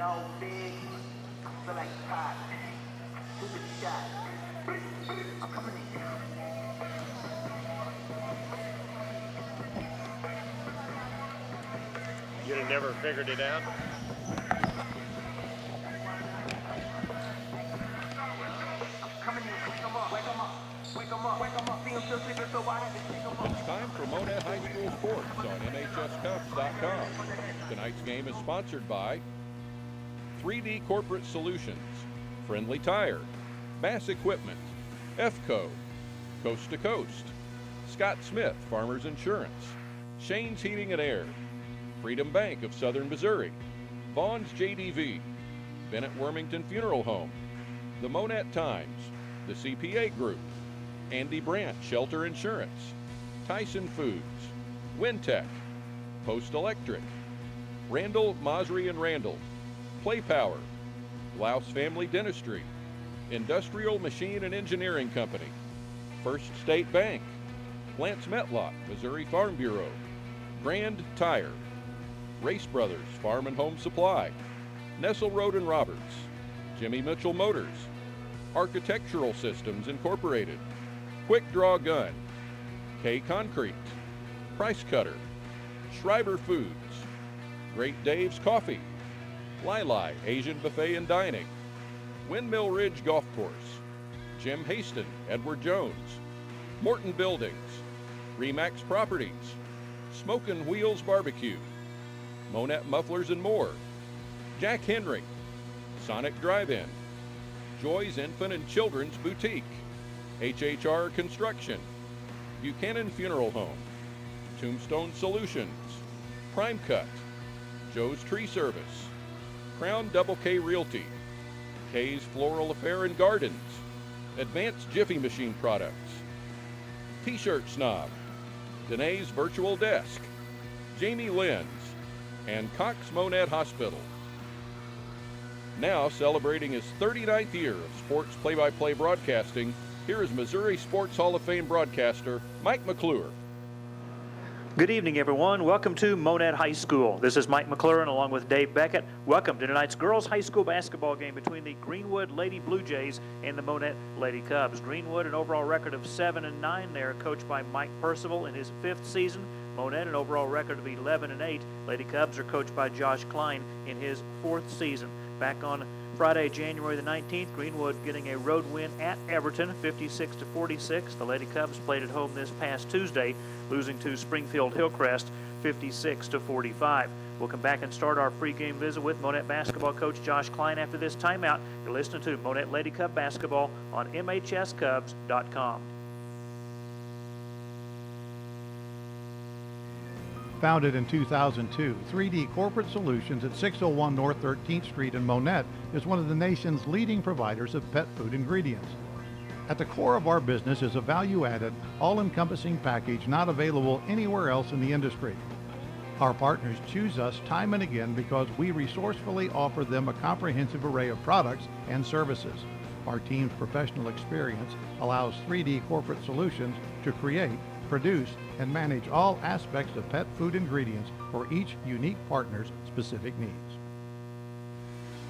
No big, select shot, stupid shot. I'm coming in. You'd have never figured it out? It's time for Monett High School Sports on MHSCubs.com. Tonight's game is sponsored by 3D Corporate Solutions, Friendly Tire, Bass Equipment, FCO, Coast to Coast, Scott Smith Farmers Insurance, Shane's Heating and Air, Freedom Bank of Southern Missouri, Vaughn's JDV, Bennett Wormington Funeral Home, the Monett Times, the CPA Group, Andy Brandt Shelter Insurance, Tyson Foods, Wintech, Post Electric, Randall, Masri and Randall, Play Power, Blouse Family Dentistry, Industrial Machine and Engineering Company, First State Bank, Lance Metlock, Missouri Farm Bureau, Grand Tire, Race Brothers Farm and Home Supply, Nestle Road and Roberts, Jimmy Mitchell Motors, Architectural Systems Incorporated, Quick Draw Gun, K Concrete, Price Cutter, Schreiber Foods, Great Dave's Coffee, Lili Asian Buffet and Dining, Windmill Ridge Golf Course, Jim Haston, Edward Jones, Morton Buildings, Remax Properties, Smokin' Wheels Barbecue, Monett Mufflers and More, Jack Henry, Sonic Drive-In, Joy's Infant and Children's Boutique, HHR Construction, Buchanan Funeral Home, Tombstone Solutions, Prime Cut, Joe's Tree Service, Crown Double K Realty, K's Floral Affair and Gardens, Advanced Jiffy Machine Products, T-Shirt Snob, Danae's Virtual Desk, Jamie Lynn's, and Cox Monett Hospital. Now celebrating his 39th year of sports play-by-play broadcasting, here is Missouri Sports Hall of Fame broadcaster Mike McClure. Good evening, everyone. Welcome to Monett High School. This is Mike McClure along with Dave Beckett. Welcome to tonight's girls high school basketball game between the Greenwood Lady Blue Jays and the Monett Lady Cubs. Greenwood, an overall record of 7-9 there, coached by Mike Percival in his 5th season. Monett, an overall record of 11-8. Lady Cubs are coached by Josh Klein in his 4th season. Back on Friday, January the 19th, Greenwood getting a road win at Everton, 56-46. The Lady Cubs played at home this past Tuesday, losing to Springfield Hillcrest, 56-45. We'll come back and start our pregame visit with Monett basketball coach Josh Klein after this timeout. You're listening to Monett Lady Cub basketball on MHSCubs.com. Founded in 2002, 3D Corporate Solutions at 601 North 13th Street in Monett is one of the nation's leading providers of pet food ingredients. At the core of our business is a value-added, all-encompassing package not available anywhere else in the industry. Our partners choose us time and again because we resourcefully offer them a comprehensive array of products and services. Our team's professional experience allows 3D Corporate Solutions to create, produce, and manage all aspects of pet food ingredients for each unique partner's specific needs.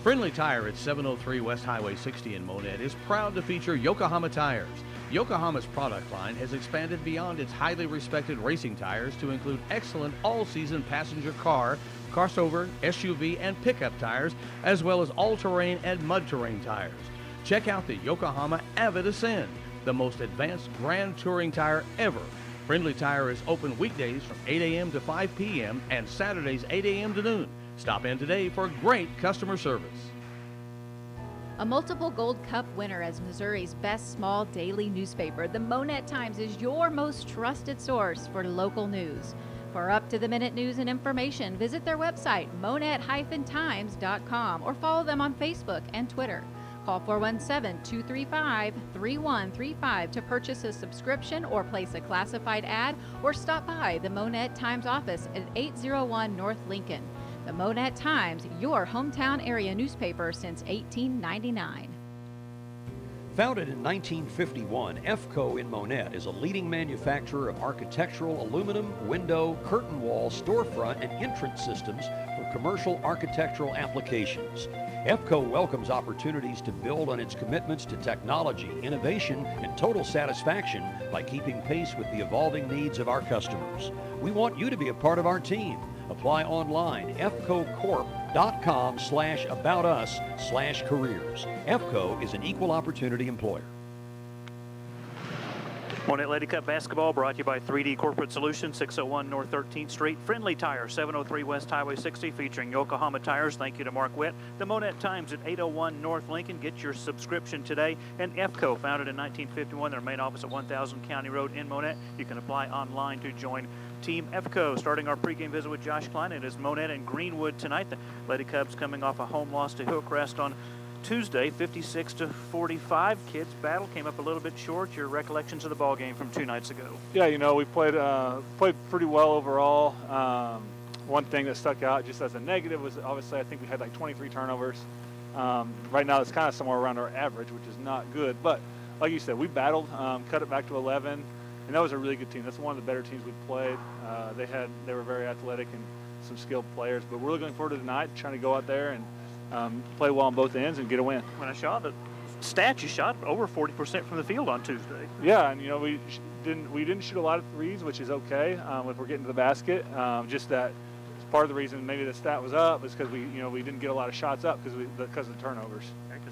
Friendly Tire at 703 West Highway 60 in Monett is proud to feature Yokohama tires. Yokohama's product line has expanded beyond its highly respected racing tires to include excellent all-season passenger car, crossover, SUV, and pickup tires, as well as all-terrain and mud-terrain tires. Check out the Yokohama Avid Ascend, the most advanced grand touring tire ever. Friendly Tire is open weekdays from 8 a.m. to 5 p.m. and Saturdays 8 a.m. to noon. Stop in today for great customer service. A multiple Gold Cup winner as Missouri's best small daily newspaper, the Monett Times is your most trusted source for local news. For up-to-the-minute news and information, visit their website, monett-times.com, or follow them on Facebook and Twitter. Call 417-235-3135 to purchase a subscription or place a classified ad, or stop by the Monett Times office at 801 North Lincoln. The Monett Times, your hometown area newspaper since 1899. Founded in 1951, EFCO in Monett is a leading manufacturer of architectural aluminum, window, curtain wall, storefront, and entrance systems for commercial architectural applications. EFCO welcomes opportunities to build on its commitments to technology, innovation, and total satisfaction by keeping pace with the evolving needs of our customers. We want you to be a part of our team. Apply online, fcocorp.com/aboutus/careers. EFCO is an equal opportunity employer. Monett Lady Cup basketball brought to you by 3D Corporate Solutions, 601 North 13th Street. Friendly Tire, 703 West Highway 60, featuring Yokohama tires. Thank you to Mark Witt. The Monett Times at 801 North Lincoln. Get your subscription today. And EFCO, founded in 1951, their main office at 1000 County Road in Monett. You can apply online to join Team EFCO. Starting our pregame visit with Josh Klein. It is Monett and Greenwood tonight. The Lady Cubs coming off a home loss to Hillcrest on Tuesday, 56-45. Kids battle came up a little bit short. Your recollections of the ball game from 2 nights ago? Yeah, you know, we played pretty well overall. One thing that stuck out just as a negative was obviously I think we had like 23 turnovers. Right now it's kind of somewhere around our average, which is not good. But like you said, we battled, cut it back to 11, and that was a really good team. That's one of the better teams we've played. They were very athletic and some skilled players. But we're looking forward to tonight, trying to go out there and play well on both ends and get a win. When I saw the stats, you shot over 40% from the field on Tuesday. Yeah, and you know we didn't shoot a lot of threes, which is okay if we're getting to the basket. Just that part of the reason maybe the stat was up is because we didn't get a lot of shots up because of the turnovers.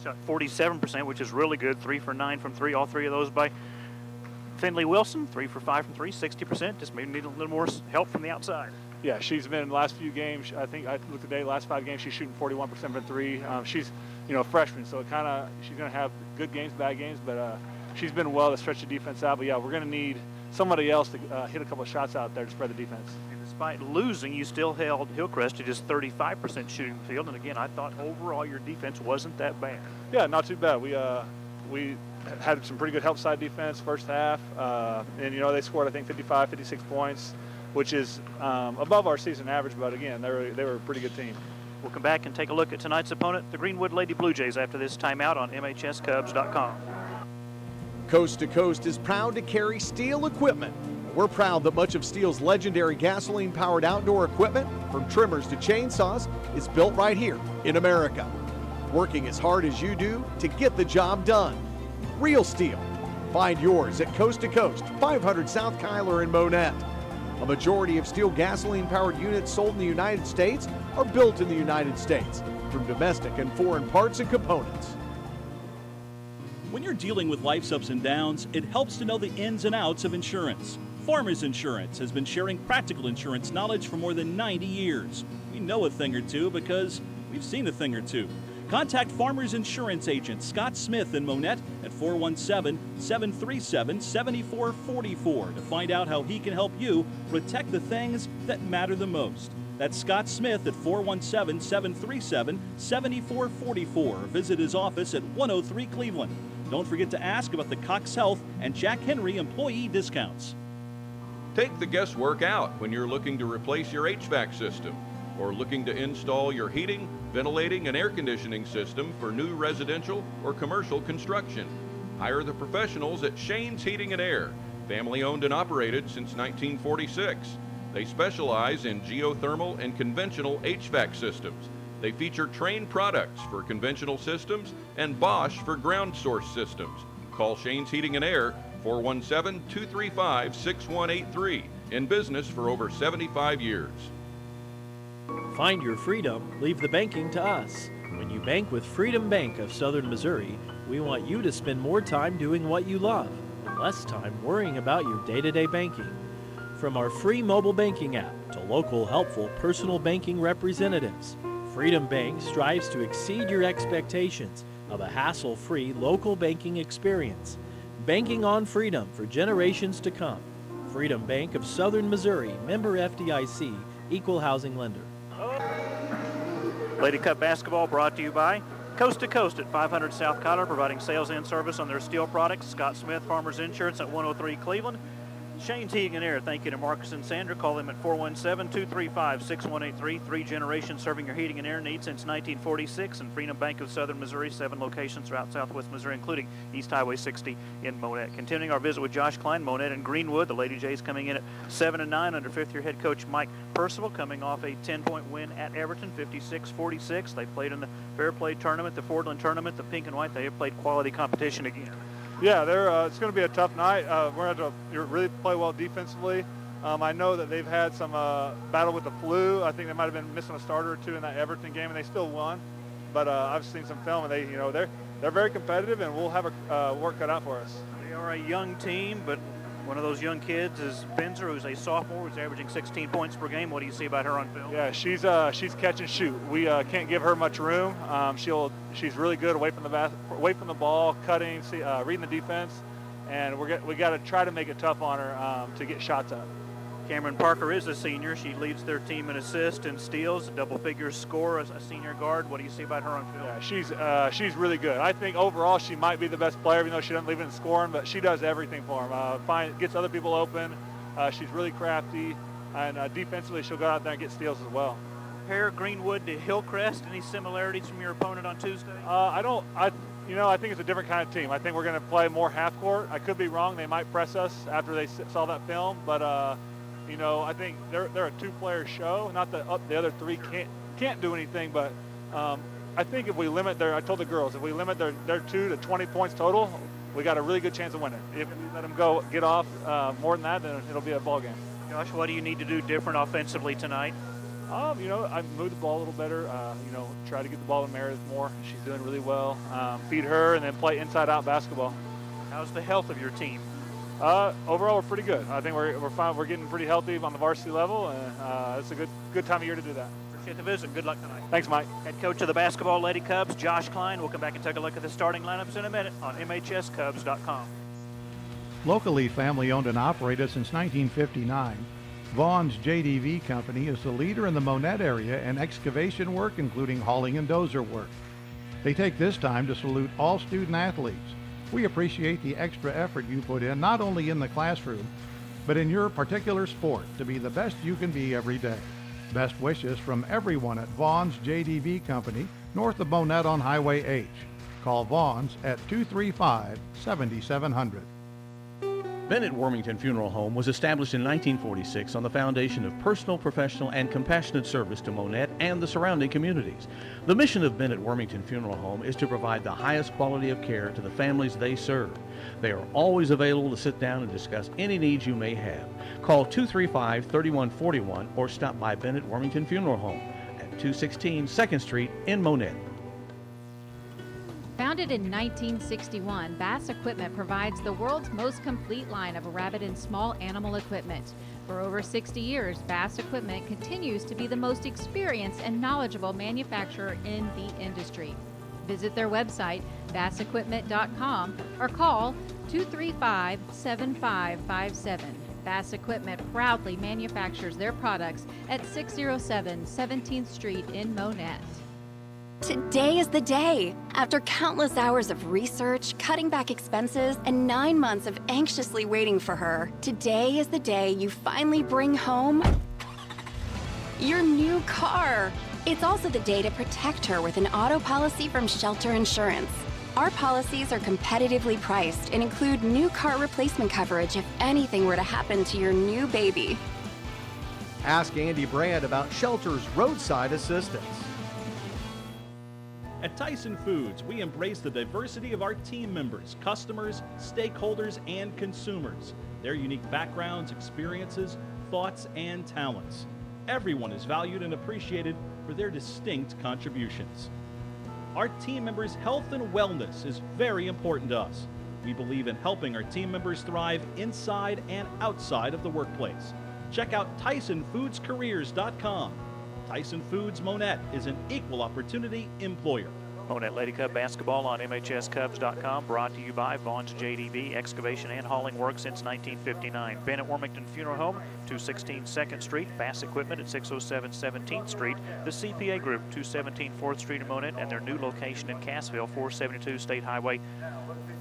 Shot 47%, which is really good. 3 for 9 from 3. All 3 of those by Finley Wilson. 3 for 5 from 3, 60%. Just maybe need a little more help from the outside. Yeah, she's been in the last few games. I think I looked today, last 5 games, she's shooting 41% from 3. She's, a freshman, so she's going to have good games, bad games, but she's been well to stretch the defense out. But yeah, we're going to need somebody else to hit a couple of shots out there to spread the defense. And despite losing, you still held Hillcrest to just 35% shooting the field. And again, I thought overall your defense wasn't that bad. Yeah, not too bad. We had some pretty good help side defense first half, and they scored I think 55, 56 points. Which is above our season average, but again, they were a pretty good team. We'll come back and take a look at tonight's opponent, the Greenwood Lady Blue Jays, after this timeout on MHSCubs.com. Coast to Coast is proud to carry Steel equipment. We're proud that much of Steel's legendary gasoline-powered outdoor equipment, from trimmers to chainsaws, is built right here in America. Working as hard as you do to get the job done. Real Steel. Find yours at Coast to Coast, 500 South Kyler in Monett. A majority of Steel gasoline-powered units sold in the United States are built in the United States, from domestic and foreign parts and components. When you're dealing with life's ups and downs, it helps to know the ins and outs of insurance. Farmers Insurance has been sharing practical insurance knowledge for more than 90 years. We know a thing or two because we've seen a thing or two. Contact Farmers Insurance agent Scott Smith in Monett at 417-737-7444 to find out how he can help you protect the things that matter the most. That's Scott Smith at 417-737-7444. Visit his office at 103 Cleveland. Don't forget to ask about the Cox Health and Jack Henry employee discounts. Take the guesswork out when you're looking to replace your HVAC system or looking to install your heating, ventilating, and air conditioning system for new residential or commercial construction. Hire the professionals at Shane's Heating and Air, family owned and operated since 1946. They specialize in geothermal and conventional HVAC systems. They feature Trane products for conventional systems and Bosch for ground source systems. Call Shane's Heating and Air, 417-235-6183. In business for over 75 years. Find your freedom, leave the banking to us. When you bank with Freedom Bank of Southern Missouri, we want you to spend more time doing what you love and less time worrying about your day-to-day banking. From our free mobile banking app to local helpful personal banking representatives, Freedom Bank strives to exceed your expectations of a hassle-free local banking experience. Banking on freedom for generations to come. Freedom Bank of Southern Missouri, member FDIC, equal housing lender. Lady Cup basketball brought to you by Coast to Coast at 500 South Kyler, providing sales and service on their steel products. Scott Smith, Farmers Insurance at 103 Cleveland. Shane's Heating and Air, thank you to Marcus and Sandra. Call them at 417-235-6183. 3 generations serving your heating and air needs since 1946. And Freedom Bank of Southern Missouri, 7 locations throughout southwest Missouri, including East Highway 60 in Monett. Continuing our visit with Josh Klein, Monett and Greenwood. The Lady Jays coming in at 7-9 under fifth-year head coach Mike Percival, coming off a 10-point win at Everton, 56-46. They played in the Fair Play tournament, the Fordland tournament, the Pink and White. They have played quality competition again. Yeah, it's going to be a tough night. We're going to have to really play well defensively. I know that they've had some battle with the flu. I think they might have been missing a starter or two in that Everton game, and they still won. But I've seen some film, and they're very competitive, and we'll have a work cut out for us. They are a young team, but one of those young kids is Benzer, who's a sophomore, who's averaging 16 points per game. What do you see about her on film? Yeah, she's catch and shoot. We can't give her much room. She's really good away from the ball, cutting, reading the defense, and we got to try to make it tough on her to get shots up. Cameron Parker is a senior. She leads their team in assists and steals, double figures score as a senior guard. What do you see about her on film? Yeah, she's really good. I think overall she might be the best player, even though she doesn't leave it in scoring, but she does everything for them. Gets other people open. She's really crafty, and defensively she'll go out there and get steals as well. Compare Greenwood to Hillcrest. Any similarities from your opponent on Tuesday? I think it's a different kind of team. I think we're going to play more half court. I could be wrong. They might press us after they saw that film, but I think they're a two-player show. Not that the other three can't do anything, but I think if we limit I told the girls, if we limit their 2 to 20 points total, we got a really good chance of winning. If we let them get off more than that, then it'll be a ball game. Josh, what do you need to do different offensively tonight? I move the ball a little better. Try to get the ball to Meredith more. She's doing really well. Feed her and then play inside-out basketball. How's the health of your team? Overall, we're pretty good. I think we're fine. We're getting pretty healthy on the varsity level, and it's a good time of year to do that. Appreciate the visit. Good luck tonight. Thanks, Mike. Head coach of the basketball Lady Cubs, Josh Klein. We'll come back and take a look at the starting lineups in a minute on MHSCubs.com. Locally family-owned and operated since 1959, Vaughn's JDV Company is the leader in the Monett area in excavation work, including hauling and dozer work. They take this time to salute all student athletes. We appreciate the extra effort you put in, not only in the classroom, but in your particular sport, to be the best you can be every day. Best wishes from everyone at Vaughn's JDV Company, north of Monett on Highway H. Call Vaughn's at 235-7700. Bennett Wormington Funeral Home was established in 1946 on the foundation of personal, professional, and compassionate service to Monett and the surrounding communities. The mission of Bennett Wormington Funeral Home is to provide the highest quality of care to the families they serve. They are always available to sit down and discuss any needs you may have. Call 235-3141 or stop by Bennett Wormington Funeral Home at 216 2nd Street in Monett. Founded in 1961, Bass Equipment provides the world's most complete line of rabbit and small animal equipment. For over 60 years, Bass Equipment continues to be the most experienced and knowledgeable manufacturer in the industry. Visit their website, bassequipment.com, or call 235-7557. Bass Equipment proudly manufactures their products at 607 17th Street in Monett. Today is the day. After countless hours of research, cutting back expenses, and 9 months of anxiously waiting for her, today is the day you finally bring home your new car. It's also the day to protect her with an auto policy from Shelter Insurance. Our policies are competitively priced and include new car replacement coverage if anything were to happen to your new baby. Ask Andy Brand about Shelter's roadside assistance. At Tyson Foods, we embrace the diversity of our team members, customers, stakeholders, and consumers, their unique backgrounds, experiences, thoughts, and talents. Everyone is valued and appreciated for their distinct contributions. Our team members' health and wellness is very important to us. We believe in helping our team members thrive inside and outside of the workplace. Check out TysonFoodsCareers.com. Tyson Foods Monett is an equal opportunity employer. Monett Lady Cub basketball on MHSCubs.com, brought to you by Vaughn's JDB Excavation and Hauling Work since 1959. Bennett Wormington Funeral Home, 216 2nd Street. Bass Equipment at 607 17th Street. The CPA Group, 217 4th Street in Monett, and their new location in Cassville, 472 State Highway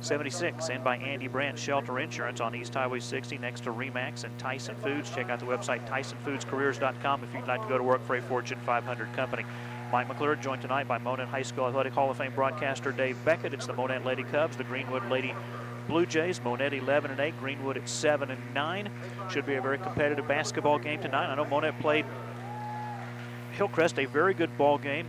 76. And by Andy Brandt Shelter Insurance on East Highway 60 next to Remax and Tyson Foods. Check out the website TysonFoodsCareers.com if you'd like to go to work for a Fortune 500 company. Mike McClure joined tonight by Monett High School Athletic Hall of Fame broadcaster Dave Beckett. It's the Monett Lady Cubs, the Greenwood Lady Blue Jays. Monett 11-8, Greenwood at 7-9. Should be a very competitive basketball game tonight. I know Monett played Hillcrest a very good ball game.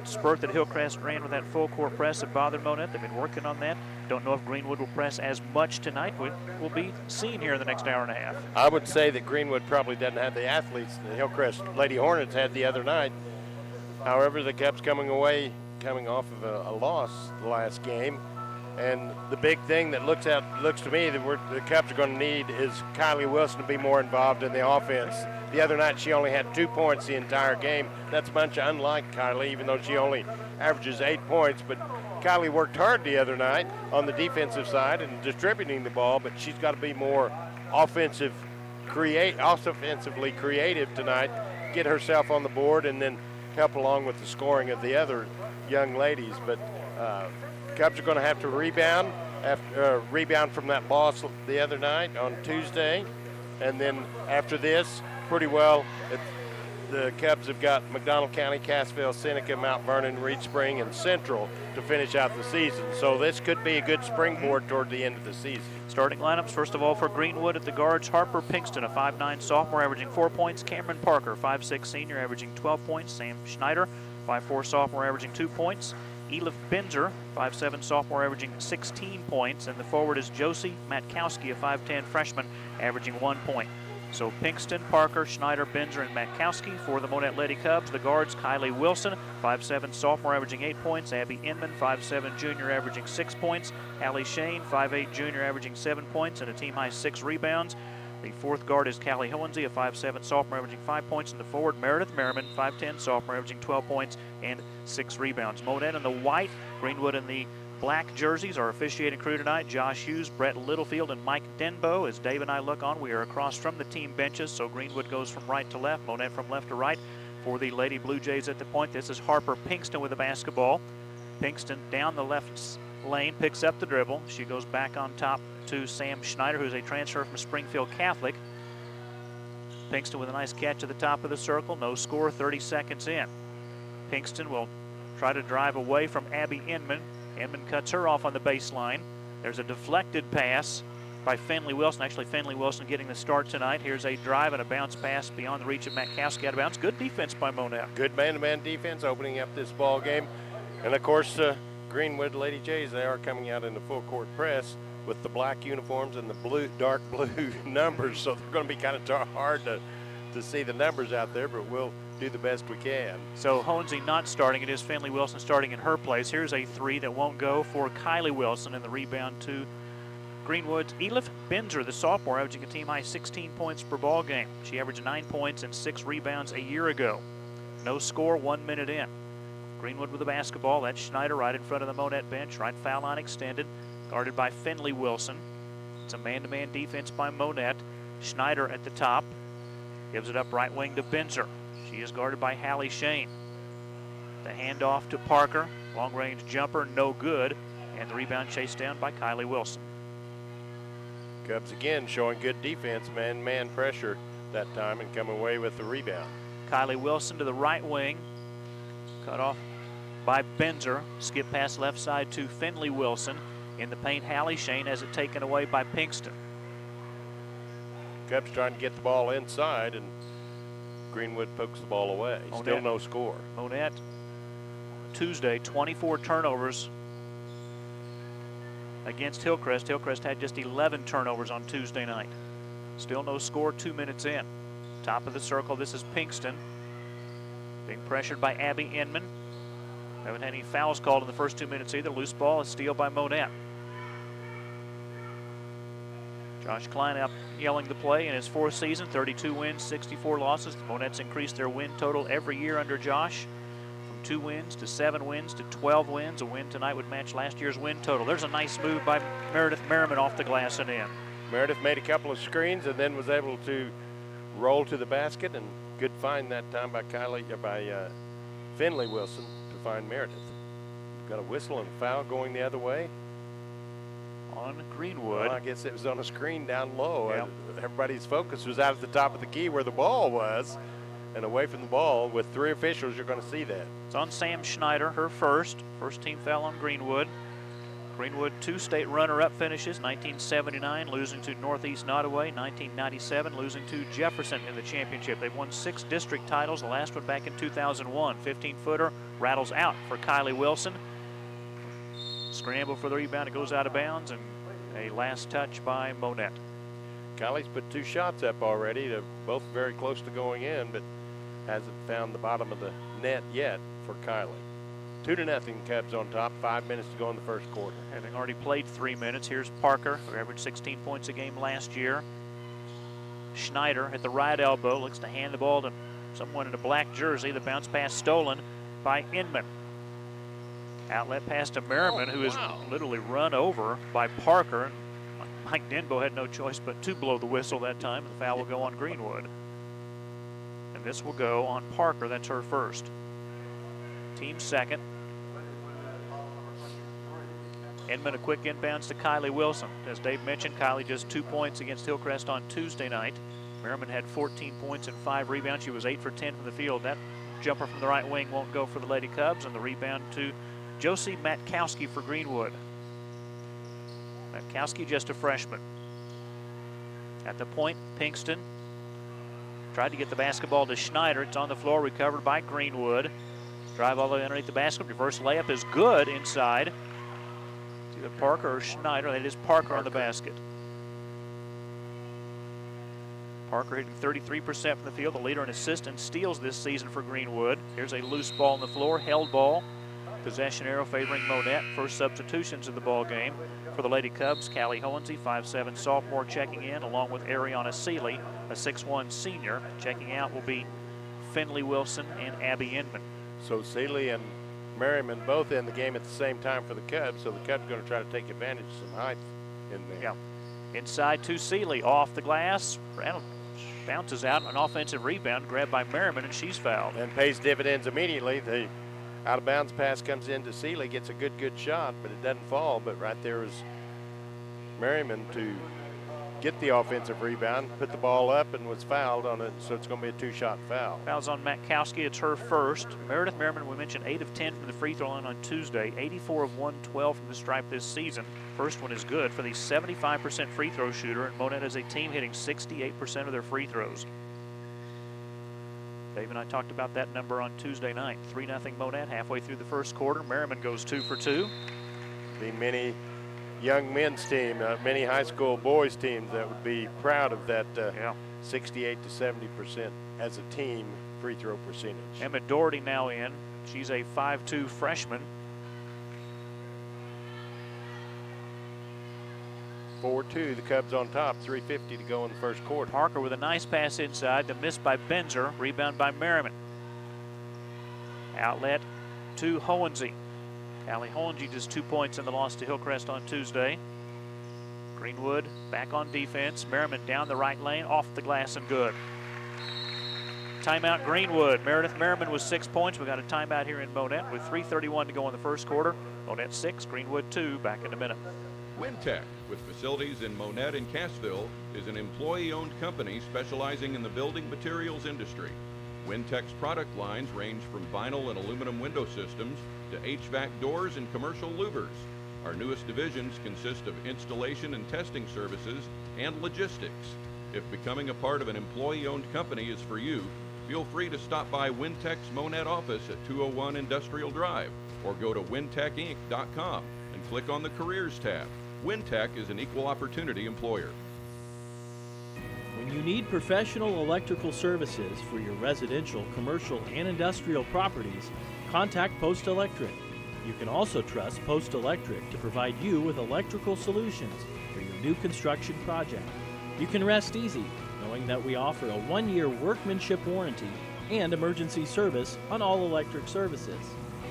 Spurt that Hillcrest ran with that full court press that bothered Monett. They've been working on that. Don't know if Greenwood will press as much tonight. We'll be seen here in the next hour and a half. I would say that Greenwood probably doesn't have the athletes the Hillcrest Lady Hornets had the other night. However, the Cubs coming off of a loss the last game. And the big thing that looks to me that the Cubs are going to need is Kylie Wilson to be more involved in the offense. The other night she only had 2 points the entire game. That's much unlike Kylie, even though she only averages 8 points. But Kylie worked hard the other night on the defensive side and distributing the ball, but she's got to be more offensively creative tonight, get herself on the board, and then help along with the scoring of the other young ladies. But Cubs are going to have to rebound from that loss the other night on Tuesday. And then after this, pretty well, the Cubs have got McDonald County, Cassville, Seneca, Mount Vernon, Reed Spring, and Central to finish out the season. So this could be a good springboard toward the end of the season. Starting lineups, first of all, for Greenwood at the guards, Harper Pinkston, a 5'9 sophomore, averaging 4 points. Cameron Parker, 5'6 senior, averaging 12 points. Sam Schneider, 5'4 sophomore, averaging 2 points. Elif Benzer, 5'7 sophomore, averaging 16 points. And the forward is Josie Matkowski, a 5'10 freshman, averaging 1 point. So Pinkston, Parker, Schneider, Benzer, and Matkowski for the Monett Lady Cubs. The guards, Kylie Wilson, 5'7 sophomore, averaging 8 points. Abby Inman, 5'7 junior, averaging 6 points. Allie Shane, 5'8 junior, averaging 7 points and a team-high 6 rebounds. The fourth guard is Callie Hillenzy, a 5'7 sophomore, averaging 5 points. And the forward, Meredith Merriman, 5'10 sophomore, averaging 12 points and 6 rebounds. Monett in the white, Greenwood in the black jerseys. Our officiating crew tonight, Josh Hughes, Brett Littlefield, and Mike Denbo. As Dave and I look on, we are across from the team benches, so Greenwood goes from right to left, Monett from left to right. For the Lady Blue Jays at the point, this is Harper Pinkston with the basketball. Pinkston down the left lane, picks up the dribble. She goes back on top to Sam Schneider, who's a transfer from Springfield Catholic. Pinkston with a nice catch at the top of the circle. No score, 30 seconds in. Pinkston will try to drive away from Abby Inman. Inman cuts her off on the baseline. There's a deflected pass by Finley Wilson. Actually, Finley Wilson getting the start tonight. Here's a drive and a bounce pass beyond the reach of Matkowski out of bounds. Good defense by Monett. Good man-to-man defense opening up this ball game. And, of course, Greenwood Lady Jays, they are coming out in the full court press with the black uniforms and the dark blue numbers. So they're going to be kind of hard to see the numbers out there, but we'll do the best we can. So Honesy not starting. It is Finley Wilson starting in her place. Here's a three that won't go for Kylie Wilson, and the rebound to Greenwood's Elif Benzer, the sophomore, averaging a team-high 16 points per ball game. She averaged 9 points and 6 rebounds a year ago. No score, 1 minute in. Greenwood with the basketball. That's Schneider right in front of the Monett bench. Right foul line extended, guarded by Finley Wilson. It's a man-to-man defense by Monett. Schneider at the top. Gives it up right wing to Benzer. She is guarded by Hallie Shane. The handoff to Parker. Long-range jumper, no good. And the rebound chased down by Kylie Wilson. Cubs again showing good defense, man pressure that time, and coming away with the rebound. Kylie Wilson to the right wing. Cut off by Benzer. Skip pass left side to Finley Wilson. In the paint, Hallie Shane has it taken away by Pinkston. Cubs trying to get the ball inside, and Greenwood pokes the ball away. Monett. Still no score. Monett, Tuesday, 24 turnovers against Hillcrest. Hillcrest had just 11 turnovers on Tuesday night. Still no score, 2 minutes in. Top of the circle, this is Pinkston. Being pressured by Abby Inman. Haven't had any fouls called in the first 2 minutes either. Loose ball, a steal by Monett. Josh Klein up yelling the play in his fourth season, 32 wins, 64 losses. The Monett's increased their win total every year under Josh, from 2 wins to 7 wins to 12 wins. A win tonight would match last year's win total. There's a nice move by Meredith Merriman off the glass and in. Meredith made a couple of screens and then was able to roll to the basket, and good find that time by Finley Wilson to find Meredith. Got a whistle and foul going the other way. On Greenwood. Well, I guess it was on a screen down low. Yep. Everybody's focus was out at the top of the key where the ball was and away from the ball. With 3 officials, you're going to see that. It's on Sam Schneider, her first team foul on Greenwood. Greenwood 2 state runner-up finishes, 1979 losing to Northeast Nottoway, 1997 losing to Jefferson in the championship. They've won 6 district titles, the last one back in 2001. 15-footer rattles out for Kylie Wilson. Scramble for the rebound, it goes out of bounds, and a last touch by Monett. Kylie's put 2 shots up already. They're both very close to going in, but hasn't found the bottom of the net yet for Kylie. 2-0 Cubs on top, 5 minutes to go in the first quarter. Having already played 3 minutes, here's Parker, who averaged 16 points a game last year. Schneider at the right elbow, looks to hand the ball to someone in a black jersey. The bounce pass stolen by Inman. Outlet pass to Merriman, who is literally run over by Parker. Mike Denbo had no choice but to blow the whistle that time. The foul will go on Greenwood. And this will go on Parker. That's her first. Team second. Inman a quick inbounds to Kylie Wilson. As Dave mentioned, Kylie just 2 points against Hillcrest on Tuesday night. Merriman had 14 points and 5 rebounds. She was 8 for 10 from the field. That jumper from the right wing won't go for the Lady Cubs, and the rebound to Josie Matkowski for Greenwood. Matkowski just a freshman. At the point, Pinkston tried to get the basketball to Schneider. It's on the floor, recovered by Greenwood. Drive all the way underneath the basket. Reverse layup is good inside. It's either Parker or Schneider. That is Parker on the basket. Parker hitting 33% from the field, the leader in assists and steals this season for Greenwood. Here's a loose ball on the floor, held ball. Possession arrow favoring Monett. First substitutions in the ball game for the Lady Cubs. Callie Hohensee, 5'7" sophomore, checking in, along with Ariana Seeley, a 6'1" senior. Checking out will be Finley Wilson and Abby Inman. So Seeley and Merriman both in the game at the same time for the Cubs, so the Cubs are going to try to take advantage of some height in there. Yeah. Inside to Seeley, off the glass. Randall bounces out, an offensive rebound grabbed by Merriman, and she's fouled. And pays dividends immediately. The out-of-bounds pass comes into Seeley, gets a good shot, but it doesn't fall. But right there is Merriman to get the offensive rebound, put the ball up, and was fouled on it, so it's going to be a 2-shot foul. Fouls on Matkowski, it's her first. Meredith Merriman, we mentioned 8 of 10 from the free throw line on Tuesday, 84 of 112 from the stripe this season. First one is good for the 75% free throw shooter, and Monett is a team hitting 68% of their free throws. Dave and I talked about that number on Tuesday night. 3-0 Monett halfway through the first quarter. Merriman goes 2 for 2. The many young men's team, many high school boys teams that would be proud of that 68 to 70% as a team free throw percentage. Emma Doherty now in. She's a 5'2" freshman. 4-2, the Cubs on top, 3:50 to go in the first quarter. Parker with a nice pass inside, the miss by Benzer, rebound by Merriman. Outlet to Hohensee. Callie Hohensee just 2 points in the loss to Hillcrest on Tuesday. Greenwood back on defense. Merriman down the right lane, off the glass and good. Timeout Greenwood. Meredith Merriman with 6 points. We got a timeout here in Monett with 3:31 to go in the first quarter. Monett 6, Greenwood 2. Back in a minute. Wintech, with facilities in Monett and Cassville, is an employee-owned company specializing in the building materials industry. Wintech's product lines range from vinyl and aluminum window systems to HVAC doors and commercial louvers. Our newest divisions consist of installation and testing services and logistics. If becoming a part of an employee-owned company is for you, feel free to stop by Wintech's Monett office at 201 Industrial Drive or go to wintechinc.com and click on the Careers tab. Wintech is an equal opportunity employer. When you need professional electrical services for your residential, commercial, and industrial properties, contact Post Electric. You can also trust Post Electric to provide you with electrical solutions for your new construction project. You can rest easy knowing that we offer a 1-year workmanship warranty and emergency service on all electric services.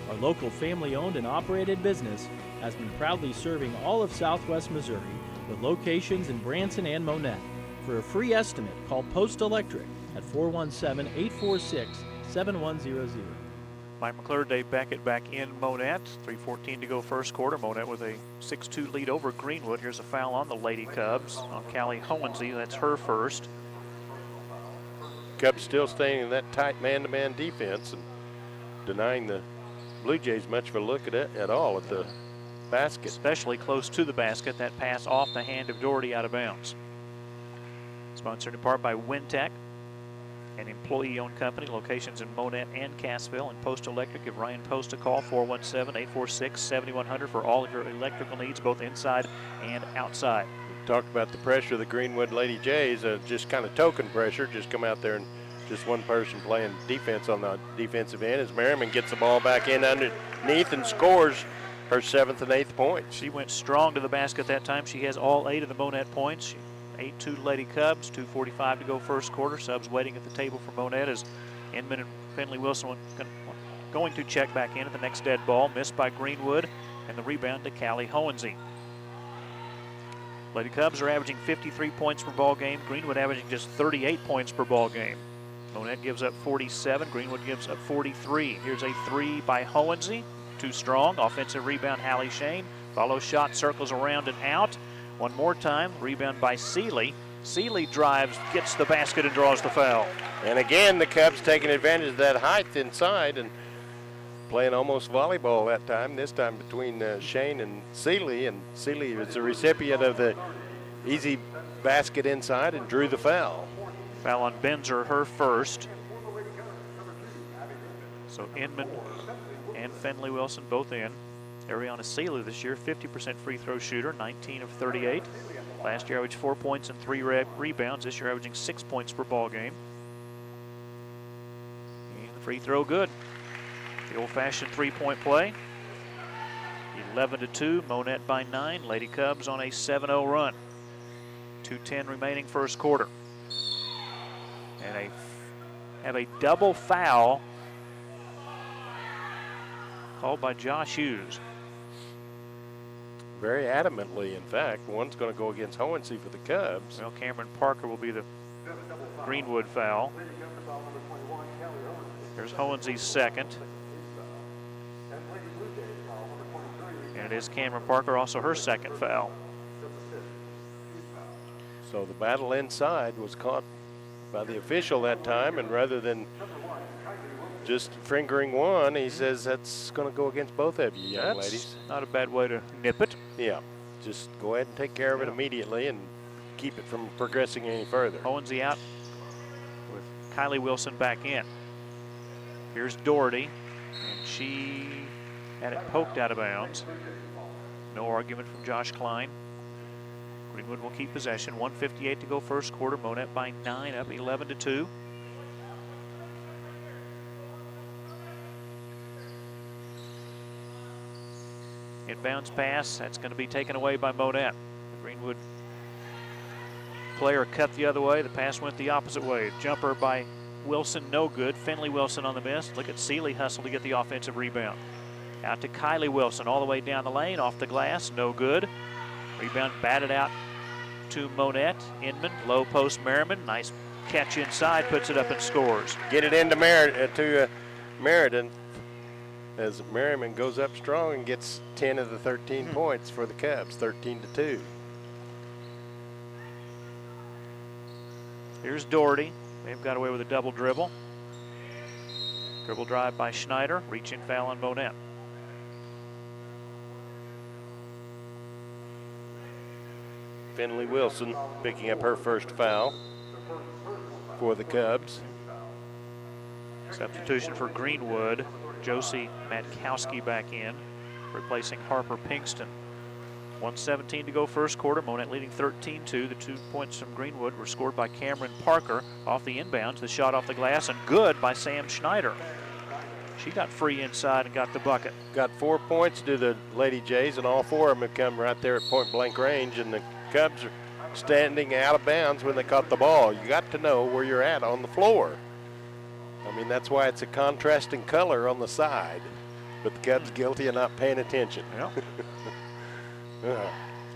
Our local family-owned and operated business has been proudly serving all of Southwest Missouri with locations in Branson and Monett. For a free estimate, call Post Electric at 417-846-7100. Mike McClure, Dave Beckett back in Monett. 3:14 to go first quarter. Monett with a 6-2 lead over Greenwood. Here's a foul on the Lady Cubs on Callie Hohensee. That's her first. Cubs still staying in that tight man-to-man defense and denying the Blue Jays much of a look at all at the basket. Especially close to the basket. That pass off the hand of Doherty out of bounds. Sponsored in part by Wintech, an employee-owned company, locations in Monett and Cassville. And Post Electric, give Ryan Post a call, 417-846-7100 for all of your electrical needs, both inside and outside. Talked about the pressure of the Greenwood Lady Jays, just kind of token pressure, just come out there and just one person playing defense on the defensive end as Merriman gets the ball back in underneath and scores her 7th and 8th points. She went strong to the basket that time. She has all 8 of the Monett points. 8-2 Lady Cubs, 2:45 to go first quarter. Subs waiting at the table for Monett as Inman and Finley Wilson going to check back in at the next dead ball, missed by Greenwood, and the rebound to Callie Hohensee. Lady Cubs are averaging 53 points per ball game. Greenwood averaging just 38 points per ball game. Monett gives up 47. Greenwood gives up 43. Here's a 3 by Hohensee. Too strong. Offensive rebound, Hallie Shane. Follow shot, circles around and out. One more time. Rebound by Seeley. Seeley drives, gets the basket, and draws the foul. And again, the Cubs taking advantage of that height inside and playing almost volleyball that time, this time between Shane and Seeley. And Seeley is the recipient of the easy basket inside and drew the foul. Foul on Benzer, her first. So Inman and Finley Wilson both in. Ariana Seeley this year, 50% free throw shooter, 19 of 38. Last year averaged 4 points and 3 rebounds. This year averaging 6 points per ball game. And the free throw good. The old-fashioned three-point play. 11-2, Monett by 9. Lady Cubs on a 7-0 run. 2:10 remaining first quarter. And have a double foul called by Josh Hughes. Very adamantly, in fact. One's going to go against Hohensee for the Cubs. Well, Cameron Parker will be the Greenwood foul. There's Hohensee's second. And it is Cameron Parker, also her second foul. So the battle inside was caught by the official that time, and rather than just fingering one, he says that's going to go against both of you, young ladies. Not a bad way to nip it. Yeah, just go ahead and take care of it immediately and keep it from progressing any further. Hohensee out with Kylie Wilson back in. Here's Doherty, and she had it poked out of bounds. No argument from Josh Klein. Greenwood will keep possession. 1:58 to go first quarter. Monett by 9, up 11-2. Inbounds pass, that's going to be taken away by Monett. The Greenwood player cut the other way. The pass went the opposite way. Jumper by Wilson, no good. Finley Wilson on the miss. Look at Seeley hustle to get the offensive rebound. Out to Kylie Wilson, all the way down the lane, off the glass, no good. Rebound batted out to Monett. Inman, low post Merriman. Nice catch inside, puts it up and scores. Get it into Meriden as Merriman goes up strong and gets 10 of the 13 points for the Cubs, 13-2. Here's Doherty. They've got away with a double dribble. Dribble drive by Schneider, reaching foul on Monett. Finley Wilson picking up her first foul for the Cubs. Substitution for Greenwood. Josie Matkowski back in, replacing Harper Pinkston. 1:17 to go first quarter. Monett leading 13-2. The 2 points from Greenwood were scored by Cameron Parker off the inbounds. The shot off the glass and good by Sam Schneider. She got free inside and got the bucket. Got 4 points to the Lady Jays, and all 4 of them have come right there at point blank range, and the Cubs are standing out of bounds when they caught the ball. You got to know where you're at on the floor. I mean, that's why it's a contrasting color on the side. But the Cubs guilty of not paying attention. Yeah.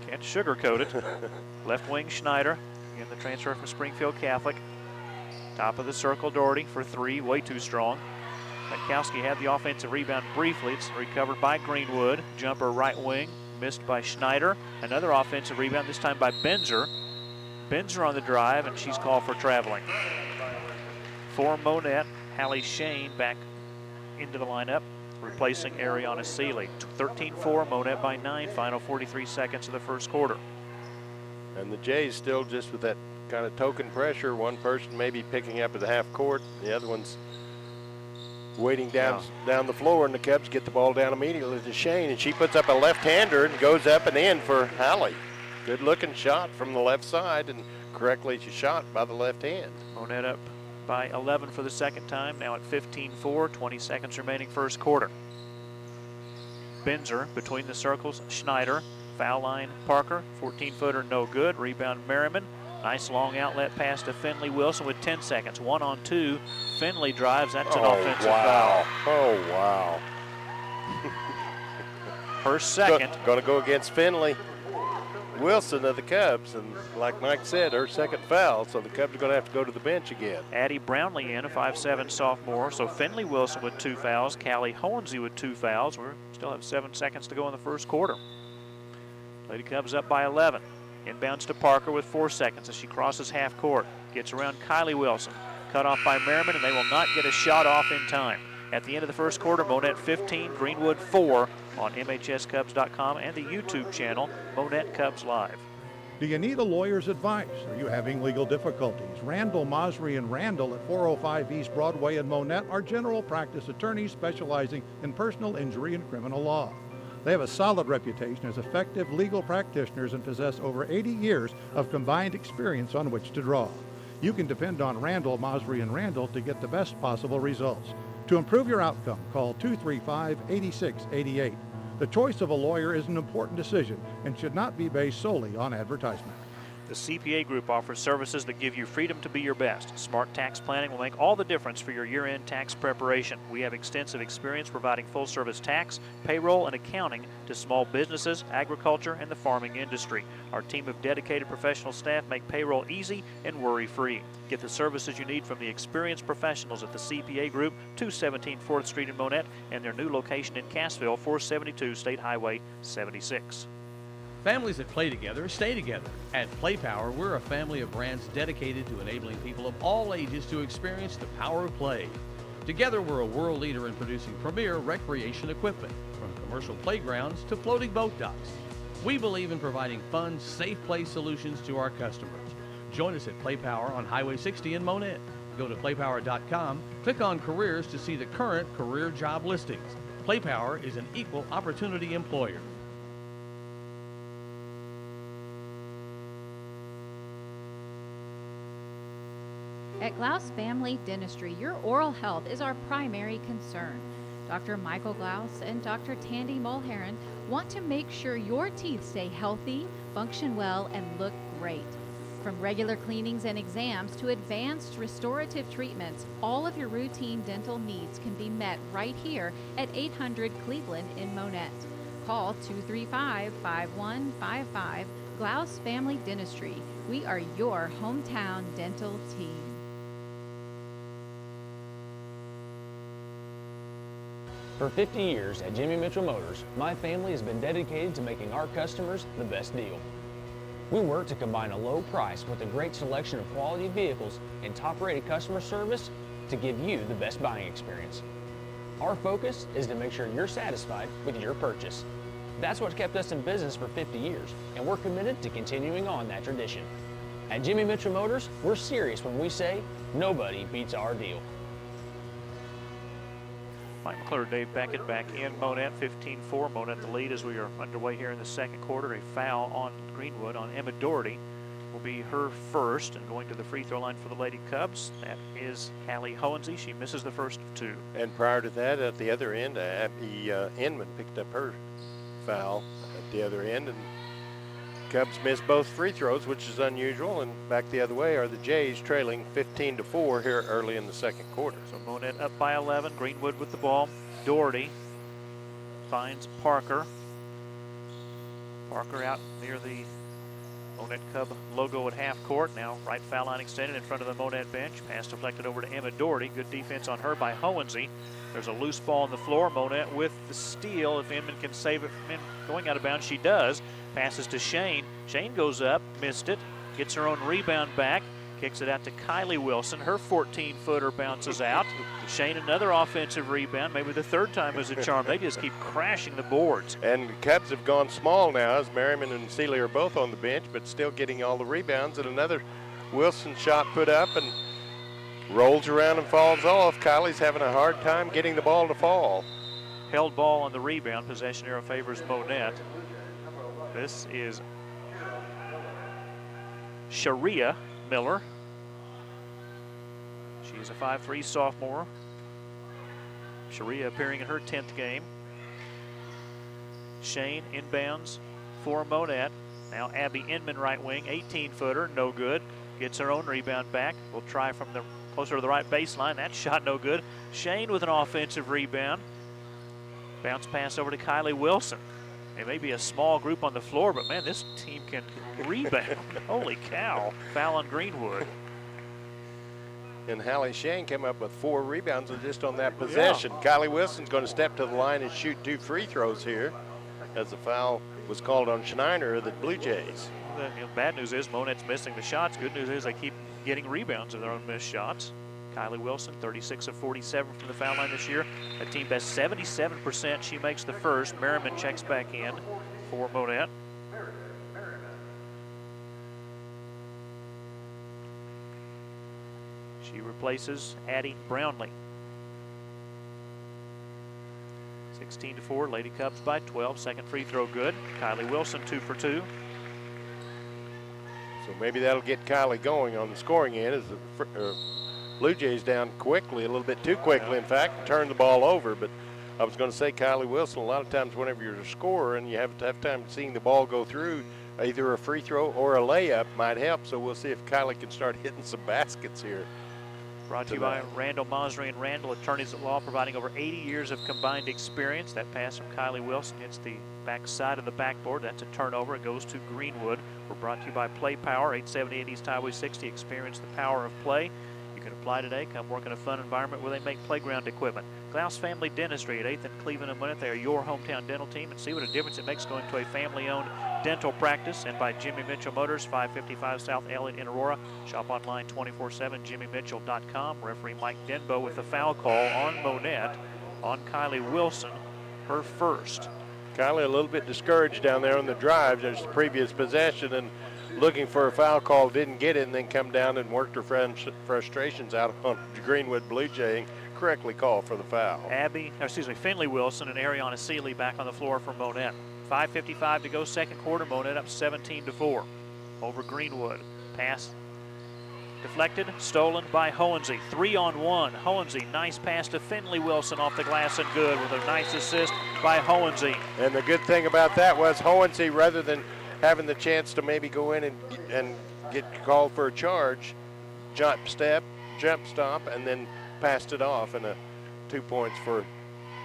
Can't sugarcoat it. Left wing Schneider, again the transfer from Springfield Catholic. Top of the circle, Doherty for three, way too strong. Petkowski had the offensive rebound briefly. It's recovered by Greenwood. Jumper right wing, missed by Schneider. Another offensive rebound, this time by Benzer. Benzer on the drive, and she's called for traveling. For Monett, Hallie Shane back into the lineup, replacing Ariana Seeley. 13-4, Monett by 9, final 43 seconds of the first quarter. And the Jays still just with that kind of token pressure. One person maybe picking up at the half court, the other one's waiting down the floor, and the Cubs get the ball down immediately to Shane, and she puts up a left-hander and goes up and in for Hallie. Good-looking shot from the left side, and correctly she shot by the left hand. Monett up by 11 for the second time, now at 15-4, 20 seconds remaining first quarter. Benzer between the circles, Schneider, foul line Parker, 14-footer no good, rebound Merriman. Nice long outlet pass to Finley Wilson with 10 seconds, 1-on-2. Finley drives, that's an offensive foul. Oh, wow. Her second. Going to go against Finley Wilson of the Cubs, and like Mike said, her second foul, so the Cubs are going to have to go to the bench again. Addie Brownlee in, a 5'7" sophomore, so Finley Wilson with 2 fouls, Callie Hornsey with 2 fouls. We still have 7 seconds to go in the first quarter. Lady Cubs up by 11. Inbounds to Parker with 4 seconds as she crosses half court. Gets around Kylie Wilson. Cut off by Merriman, and they will not get a shot off in time. At the end of the first quarter, Monett 15, Greenwood 4 on MHSCubs.com and the YouTube channel, Monett Cubs Live. Do you need a lawyer's advice? Are you having legal difficulties? Randall, Mosry, and Randall at 405 East Broadway in Monett are general practice attorneys specializing in personal injury and criminal law. They have a solid reputation as effective legal practitioners and possess over 80 years of combined experience on which to draw. You can depend on Randall, Mosry, and Randall to get the best possible results. To improve your outcome, call 235-8688. The choice of a lawyer is an important decision and should not be based solely on advertisement. The CPA Group offers services that give you freedom to be your best. Smart tax planning will make all the difference for your year-end tax preparation. We have extensive experience providing full-service tax, payroll, and accounting to small businesses, agriculture, and the farming industry. Our team of dedicated professional staff make payroll easy and worry-free. Get the services you need from the experienced professionals at the CPA Group, 217 4th Street in Monett, and their new location in Cassville, 472 State Highway 76. Families that play together stay together. At Play Power, we're a family of brands dedicated to enabling people of all ages to experience the power of play. Together, we're a world leader in producing premier recreation equipment, from commercial playgrounds to floating boat docks. We believe in providing fun, safe play solutions to our customers. Join us at Play Power on Highway 60 in Monett. Go to playpower.com, click on careers to see the current career job listings. Play Power is an equal opportunity employer. At Glaus Family Dentistry, your oral health is our primary concern. Dr. Michael Glaus and Dr. Tandy Mulheron want to make sure your teeth stay healthy, function well, and look great. From regular cleanings and exams to advanced restorative treatments, all of your routine dental needs can be met right here at 800 Cleveland in Monett. Call 235-5155, Glaus Family Dentistry. We are your hometown dental team. For 50 years at Jimmy Mitchell Motors, my family has been dedicated to making our customers the best deal. We work to combine a low price with a great selection of quality vehicles and top-rated customer service to give you the best buying experience. Our focus is to make sure you're satisfied with your purchase. That's what kept us in business for 50 years, and we're committed to continuing on that tradition. At Jimmy Mitchell Motors, we're serious when we say nobody beats our deal. Mike McClure, Dave Beckett back in Monett, 15-4. Monett the lead as we are underway here in the second quarter. A foul on Greenwood on Emma Doherty will be her first, and going to the free throw line for the Lady Cubs, that is Hallie Hohensee. She misses the first of 2. And prior to that, at the other end, Abby Inman picked up her foul at the other end, and Cubs missed both free throws, which is unusual, and back the other way are the Jays, trailing 15-4 here early in the second quarter. So Monett up by 11. Greenwood with the ball. Doherty finds Parker. Parker out near the Monett Cub logo at half court. Now right foul line extended in front of the Monett bench. Pass deflected over to Emma Doherty. Good defense on her by Hohensee. There's a loose ball on the floor. Monett with the steal. If Inman can save it from going out of bounds, she does. Passes to Shane. Shane goes up, missed it. Gets her own rebound back. Kicks it out to Kylie Wilson. Her 14-footer bounces out. Shane, another offensive rebound. Maybe the third time was a charm. They just keep crashing the boards. And the Cubs have gone small now as Merriman and Seeley are both on the bench, but still getting all the rebounds. And another Wilson shot put up and rolls around and falls off. Kylie's having a hard time getting the ball to fall. Held ball on the rebound. Possession arrow favors Monett. This is Sharia Miller. She is a 5'3" sophomore. Sharia appearing in her 10th game. Shane inbounds for Monett. Now Abby Inman, right wing, 18-footer, no good. Gets her own rebound back. Will try from the closer to the right baseline. That shot no good. Shane with an offensive rebound. Bounce pass over to Kylie Wilson. It may be a small group on the floor, but man, this team can rebound. Holy cow. Foul on Greenwood. And Hallie Shane came up with 4 rebounds just on that possession. Yeah. Kylie Wilson's going to step to the line and shoot 2 free throws here as the foul was called on Schneider of the Blue Jays. The bad news is Monett's missing the shots. Good news is they keep getting rebounds of their own missed shots. Kylie Wilson, 36 of 47 from the foul line this year. A team best 77%. She makes the first. Merriman checks back in for Monett. She replaces Addie Brownlee. 16-4, Lady Cubs by 12. Second free throw good. Kylie Wilson 2 for 2. So maybe that'll get Kylie going on the scoring end as the Blue Jays down quickly, a little bit too quickly, in fact, turned the ball over. But I was going to say Kylie Wilson, a lot of times whenever you're a scorer and you have to have time seeing the ball go through, either a free throw or a layup might help. So we'll see if Kylie can start hitting some baskets here. Brought to you by Randall Mosry and Randall, attorneys at law, providing over 80 years of combined experience. That pass from Kylie Wilson hits the back side of the backboard. That's a turnover. It goes to Greenwood. We're brought to you by Play Power, 878 East Highway 60. Experience the power of play. You can apply today. Come work in a fun environment where they make playground equipment. Klaus Family Dentistry at 8th and Cleveland and Monett. They are your hometown dental team, and see what a difference it makes going to a family-owned dental practice. And by Jimmy Mitchell Motors, 555 South Elliott in Aurora. Shop online 24/7, jimmymitchell.com. Referee Mike Denbo with the foul call on Monett on Kylie Wilson, her first. Kylie a little bit discouraged down there on the drive. There's the previous possession and looking for a foul call, didn't get it, and then come down and worked her frustrations out on Greenwood Blue Jay and correctly called for the foul. Finley Wilson and Ariana Seeley back on the floor for Monett. 5:55 to go, second quarter. Monett up 17-4 over Greenwood. Pass deflected, stolen by Hohensee. 3-on-1. Hohensee, nice pass to Finley Wilson off the glass and good with a nice assist by Hohensee. And the good thing about that was Hohensee, rather than having the chance to maybe go in and get called for a charge, jump stop, and then passed it off, and 2 points for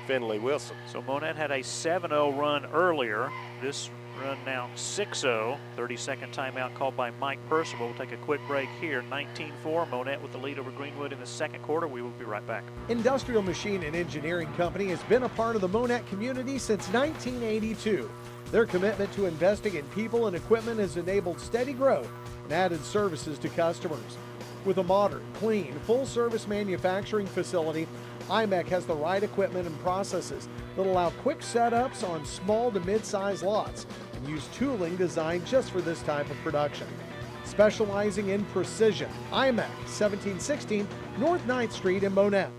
Finley Wilson. So Monett had a 7-0 run earlier. This run now 6-0. 30-second timeout called by Mike Percival. We'll take a quick break here. 19-4, Monett with the lead over Greenwood in the second quarter. We will be right back. Industrial Machine and Engineering Company has been a part of the Monett community since 1982. Their commitment to investing in people and equipment has enabled steady growth and added services to customers. With a modern, clean, full-service manufacturing facility, IMEC has the right equipment and processes that allow quick setups on small to mid-size lots and use tooling designed just for this type of production. Specializing in precision, IMEC, 1716 North 9th Street in Monett.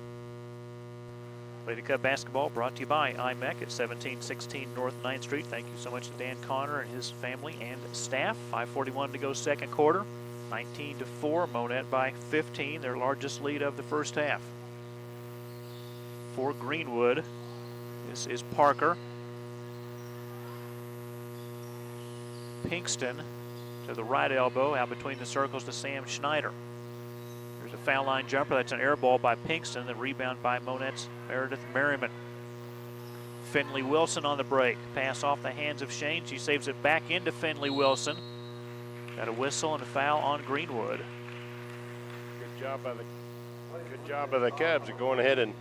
Lady Cub basketball brought to you by IMEC at 1716 North 9th Street. Thank you so much to Dan Connor and his family and staff. 5:41 to go, second quarter. 19-4, Monett by 15, their largest lead of the first half. For Greenwood, this is Parker. Pinkston to the right elbow, out between the circles to Sam Schneider. There's a foul line jumper. That's an air ball by Pinkston. The rebound by Monett's Meredith Merriman. Finley Wilson on the break. Pass off the hands of Shane. She saves it back into Finley Wilson. Got a whistle and a foul on Greenwood. Good job by the Cubs of going ahead and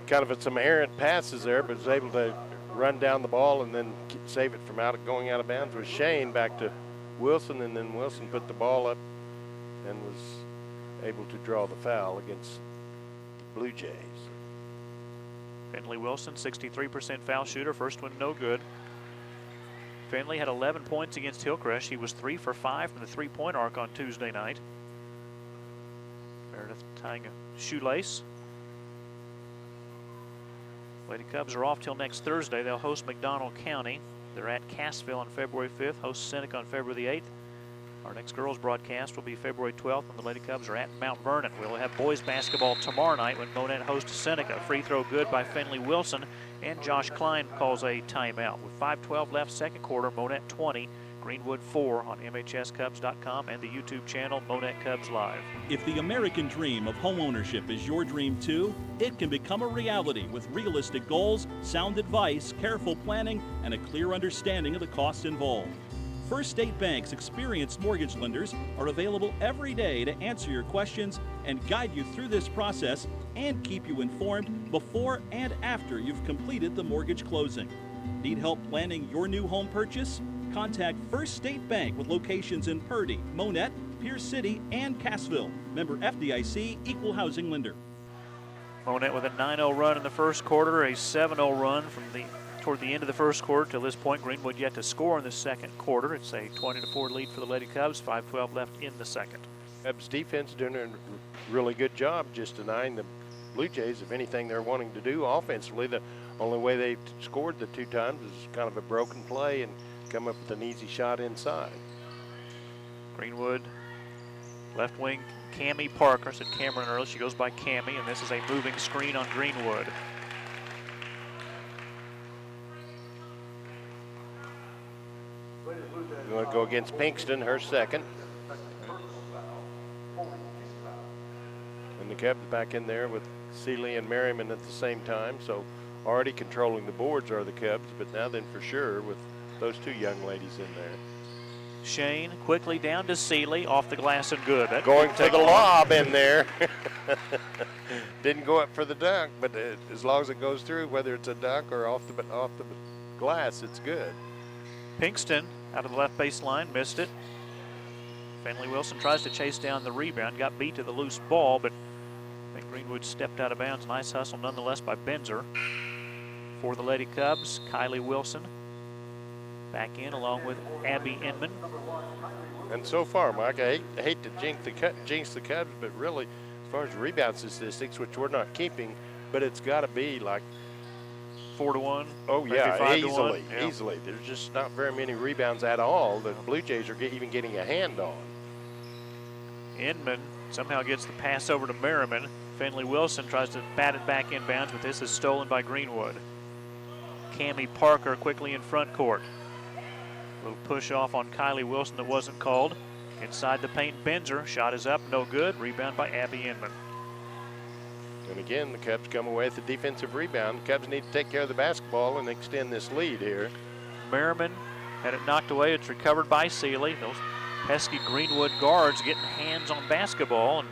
kind of some errant passes there, but was able to run down the ball and then save it from going out of bounds with Shane back to Wilson, and then Wilson put the ball up and was able to draw the foul against the Blue Jays. Finley Wilson, 63% foul shooter. First one no good. Finley had 11 points against Hillcrest. He was 3 for 5 from the three-point arc on Tuesday night. Meredith tying a shoelace. Lady Cubs are off till next Thursday. They'll host McDonald County. They're at Cassville on February 5th, host Seneca on February the 8th. Our next girls broadcast will be February 12th when the Lady Cubs are at Mount Vernon. We'll have boys basketball tomorrow night when Monett hosts Seneca. Free throw good by Finley Wilson, and Josh Klein calls a timeout. With 5:12 left, second quarter, Monett 20, Greenwood 4 on MHSCubs.com and the YouTube channel Monett Cubs Live. If the American dream of homeownership is your dream too, it can become a reality with realistic goals, sound advice, careful planning, and a clear understanding of the costs involved. First State Bank's experienced mortgage lenders are available every day to answer your questions and guide you through this process and keep you informed before and after you've completed the mortgage closing. Need help planning your new home purchase? Contact First State Bank with locations in Purdy, Monett, Pierce City, and Cassville. Member FDIC, Equal Housing Lender. Monett with a 9-0 run in the first quarter, a 7-0 run from toward the end of the first quarter. Till this point, Greenwood yet to score in the second quarter. It's a 20-4 lead for the Lady Cubs, 5:12 left in the second. Cubs defense doing a really good job just denying the Blue Jays of anything they're wanting to do offensively. The only way they've scored the 2 times is kind of a broken play and come up with an easy shot inside. Greenwood, left wing, Cammie Parker. I said Cameron earlier. She goes by Cammie, and this is a moving screen on Greenwood. You want to go against Pinkston, her second. And the Cubs back in there with Seeley and Merriman at the same time. So already controlling the boards are the Cubs, but now then for sure with those 2 young ladies in there. Shane quickly down to Seeley, off the glass and good. That going for the lob in there. Didn't go up for the dunk, but as long as it goes through, whether it's a dunk or off the glass, it's good. Pinkston out of the left baseline, missed it. Finley Wilson tries to chase down the rebound, got beat to the loose ball, but I think Greenwood stepped out of bounds. Nice hustle nonetheless by Benzer. For the Lady Cubs, Kylie Wilson back in along with Abby Inman. And so far, Mike, I hate to jinx the Cubs, but really, as far as rebound statistics, which we're not keeping, but it's got to be like 4-1. Oh yeah, easily, yeah. Easily. There's just not very many rebounds at all that Blue Jays are even getting a hand on. Inman somehow gets the pass over to Merriman. Finley Wilson tries to bat it back inbounds, but this is stolen by Greenwood. Cammie Parker quickly in front court. A little push off on Kylie Wilson that wasn't called. Inside the paint, Benzer. Shot is up, no good. Rebound by Abby Inman. And again, the Cubs come away with the defensive rebound. The Cubs need to take care of the basketball and extend this lead here. Merriman had it knocked away. It's recovered by Seeley. Those pesky Greenwood guards getting hands on basketball. And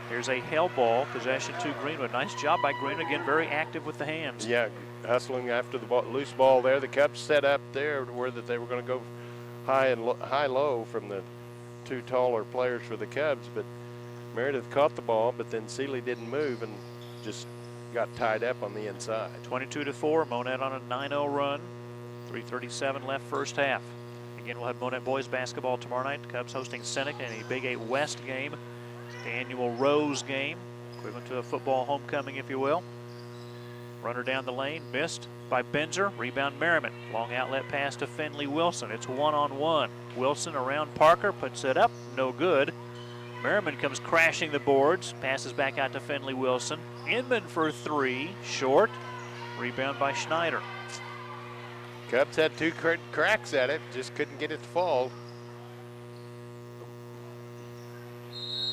here's a hell ball, possession to Greenwood. Nice job by Greenwood. Again, very active with the hands. Yeah, hustling after the loose ball there. The Cubs set up there where that they were going to go high-low from the 2 taller players for the Cubs, but Meredith caught the ball, but then Seeley didn't move and just got tied up on the inside. 22-4, Monett on a 9-0 run. 3:37 left first half. Again, we'll have Monett boys basketball tomorrow night. Cubs hosting Seneca in a Big 8 West game. It's the annual Rose game, equivalent to a football homecoming, if you will. Runner down the lane, missed by Benzer. Rebound Merriman. Long outlet pass to Finley Wilson. It's 1-on-1. Wilson around Parker, puts it up, no good. Merriman comes crashing the boards, passes back out to Finley Wilson. Inman for 3, short. Rebound by Schneider. Cubs had two cracks at it, just couldn't get it to fall.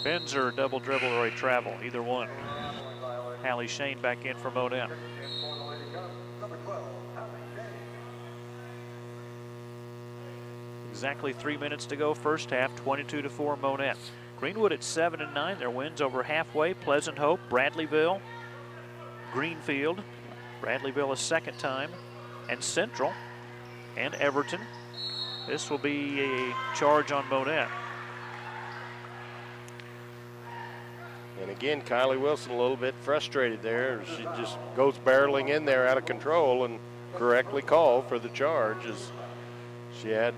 Benzer, double dribble or a travel, either one. Hallie Shane back in for Monett. Exactly 3 minutes to go first half, 22-4 Monett. Greenwood at 7-9, their wins over halfway, Pleasant Hope, Bradleyville, Greenfield, Bradleyville a second time, and Central, and Everton. This will be a charge on Monett. And again, Kylie Wilson a little bit frustrated there. She just goes barreling in there out of control and correctly called for the charge as she had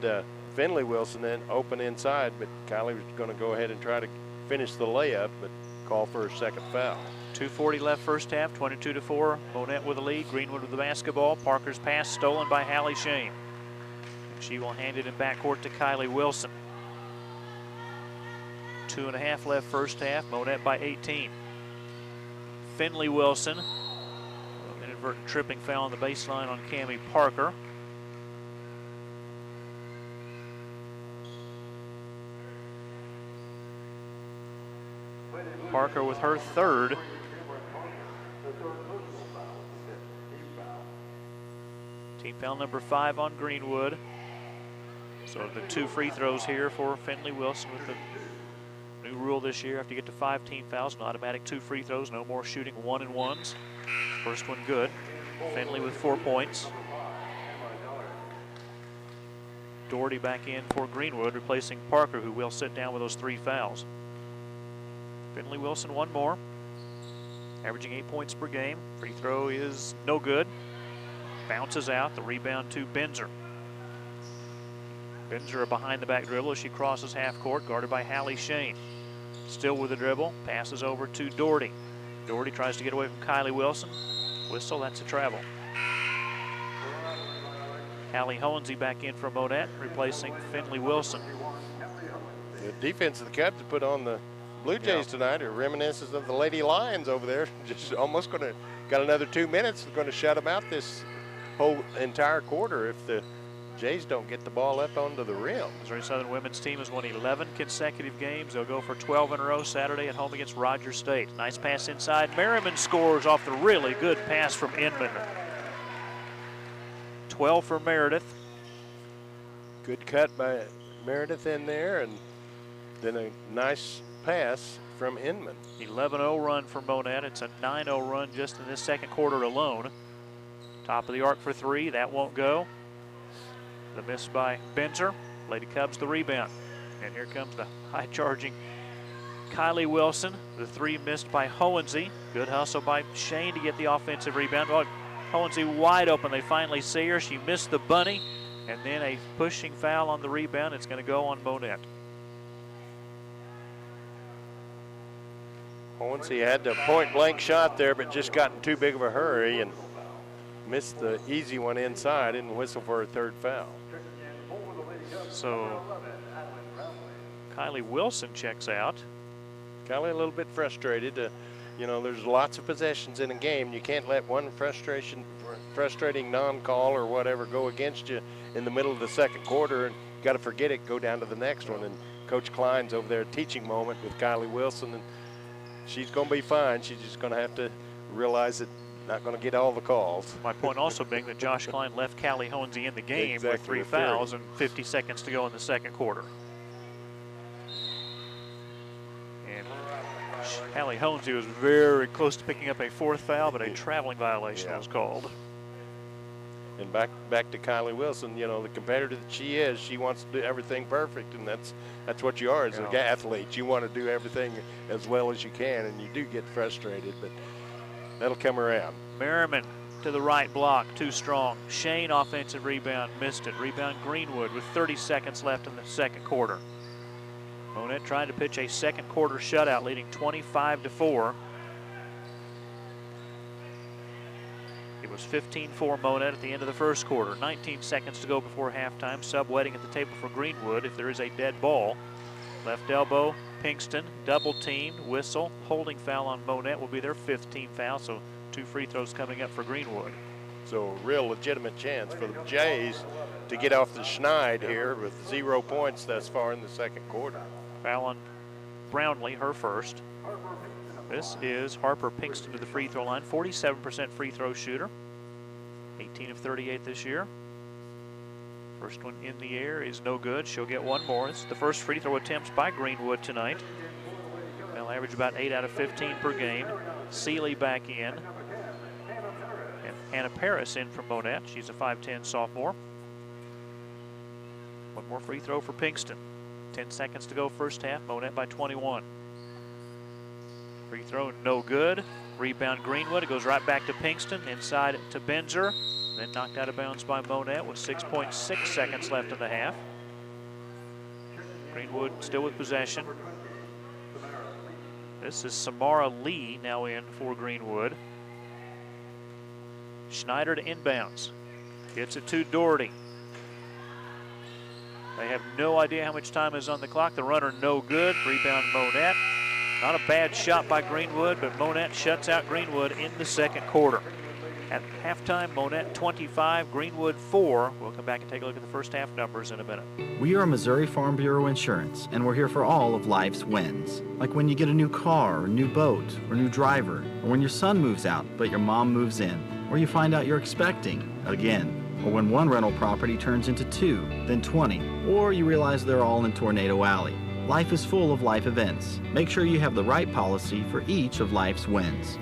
Finley Wilson in open inside, but Kylie was going to go ahead and try to finish the layup, but call for her second foul. 2:40 left first half, 22-4. Monett with the lead, Greenwood with the basketball. Parker's pass stolen by Hallie Shane. She will hand it in backcourt to Kylie Wilson. 2.5 left first half, Monett by 18. Finley Wilson, an inadvertent tripping foul on the baseline on Cammie Parker. Parker with her third. Team foul number 5 on Greenwood. So the 2 free throws here for Finley Wilson with the new rule this year. After you get to 5 team fouls, an automatic 2 free throws, no more shooting 1-and-1s. First one good. Finley with 4 points. Doherty back in for Greenwood, replacing Parker, who will sit down with those 3 fouls. Finley Wilson one more, averaging 8 points per game. Free throw is no good. Bounces out, the rebound to Benzer. Benzer a behind the back dribble as she crosses half court, guarded by Hallie Shane. Still with the dribble, passes over to Doherty. Doherty tries to get away from Kylie Wilson. Whistle, that's a travel. Hallie Hohensee back in for Monett, replacing Finley Wilson. The defense of the Cubs put on the Blue Jays tonight are reminiscent of the Lady Lions over there. Just almost got another 2 minutes. They're going to shut them out this whole entire quarter if the Jays don't get the ball up onto the rim. Missouri Southern women's team has won 11 consecutive games. They'll go for 12 in a row Saturday at home against Rogers State. Nice pass inside. Merriman scores off the really good pass from Inman. 12 for Meredith. Good cut by Meredith in there, and then a nice pass from Inman. 11-0 run for Monett. It's a 9-0 run just in this second quarter alone. Top of the arc for 3. That won't go. The miss by Benzer. Lady Cubs the rebound. And here comes the high-charging Kylie Wilson. The 3 missed by Hohensee. Good hustle by Shane to get the offensive rebound. Oh, Hohensee wide open. They finally see her. She missed the bunny. And then a pushing foul on the rebound. It's going to go on Monett. Hohensee had the point-blank shot there, but just got in too big of a hurry and missed the easy one inside and whistle for a 3rd foul. So Kylie Wilson checks out. Kylie a little bit frustrated. You know, there's lots of possessions in a game. You can't let one frustrating non-call or whatever go against you in the middle of the second quarter, and you got to forget it, go down to the next one. And Coach Klein's over there, teaching moment with Kylie Wilson, and she's going to be fine. She's just going to have to realize that not going to get all the calls. My point also being that Josh Klein left Callie Hohensee in the game with 3 fouls and 50 seconds to go in the second quarter. And Callie Hohensee was very close to picking up a 4th foul, but a traveling violation was called. And back to Kylie Wilson, you know, the competitor that she is, she wants to do everything perfect, and that's what you are as an athlete. You want to do everything as well as you can, and you do get frustrated, but that'll come around. Merriman to the right block, too strong. Shane offensive rebound, missed it. Rebound Greenwood with 30 seconds left in the second quarter. Monett trying to pitch a second quarter shutout, leading 25-4. It was 15-4 Monett at the end of the first quarter. 19 seconds to go before halftime. Sub waiting at the table for Greenwood if there is a dead ball. Left elbow, Pinkston, double teamed, whistle. Holding foul on Monett will be their 5th team foul, so 2 free throws coming up for Greenwood. So a real legitimate chance for the Jays to get off the schneid here with 0 points thus far in the second quarter. Fallon Brownlee, her first. This is Harper Pinkston to the free throw line, 47% free throw shooter, 18 of 38 this year. First one in the air is no good. She'll get one more. It's the first free throw attempts by Greenwood tonight. They'll average about 8 out of 15 per game. Seeley back in. And Hannah Paris in from Monett. She's a 5'10 sophomore. One more free throw for Pinkston. 10 seconds to go first half. Monett by 21. Free throw no good. Rebound Greenwood. It goes right back to Pinkston. Inside to Benzer. Then knocked out of bounds by Monett with 6.6 seconds left in the half. Greenwood still with possession. This is Samara Lee now in for Greenwood. Schneider to inbounds. Gets it to Doherty. They have no idea how much time is on the clock. The runner no good. Rebound Monett. Not a bad shot by Greenwood, but Monett shuts out Greenwood in the second quarter. At halftime, Monett 25, Greenwood 4. We'll come back and take a look at the first half numbers in a minute. We are Missouri Farm Bureau Insurance, and we're here for all of life's wins. Like when you get a new car, or new boat, or new driver, or when your son moves out, but your mom moves in, or you find out you're expecting again, or when one rental property turns into 2, then 20, or you realize they're all in Tornado Alley. Life is full of life events. Make sure you have the right policy for each of life's wins.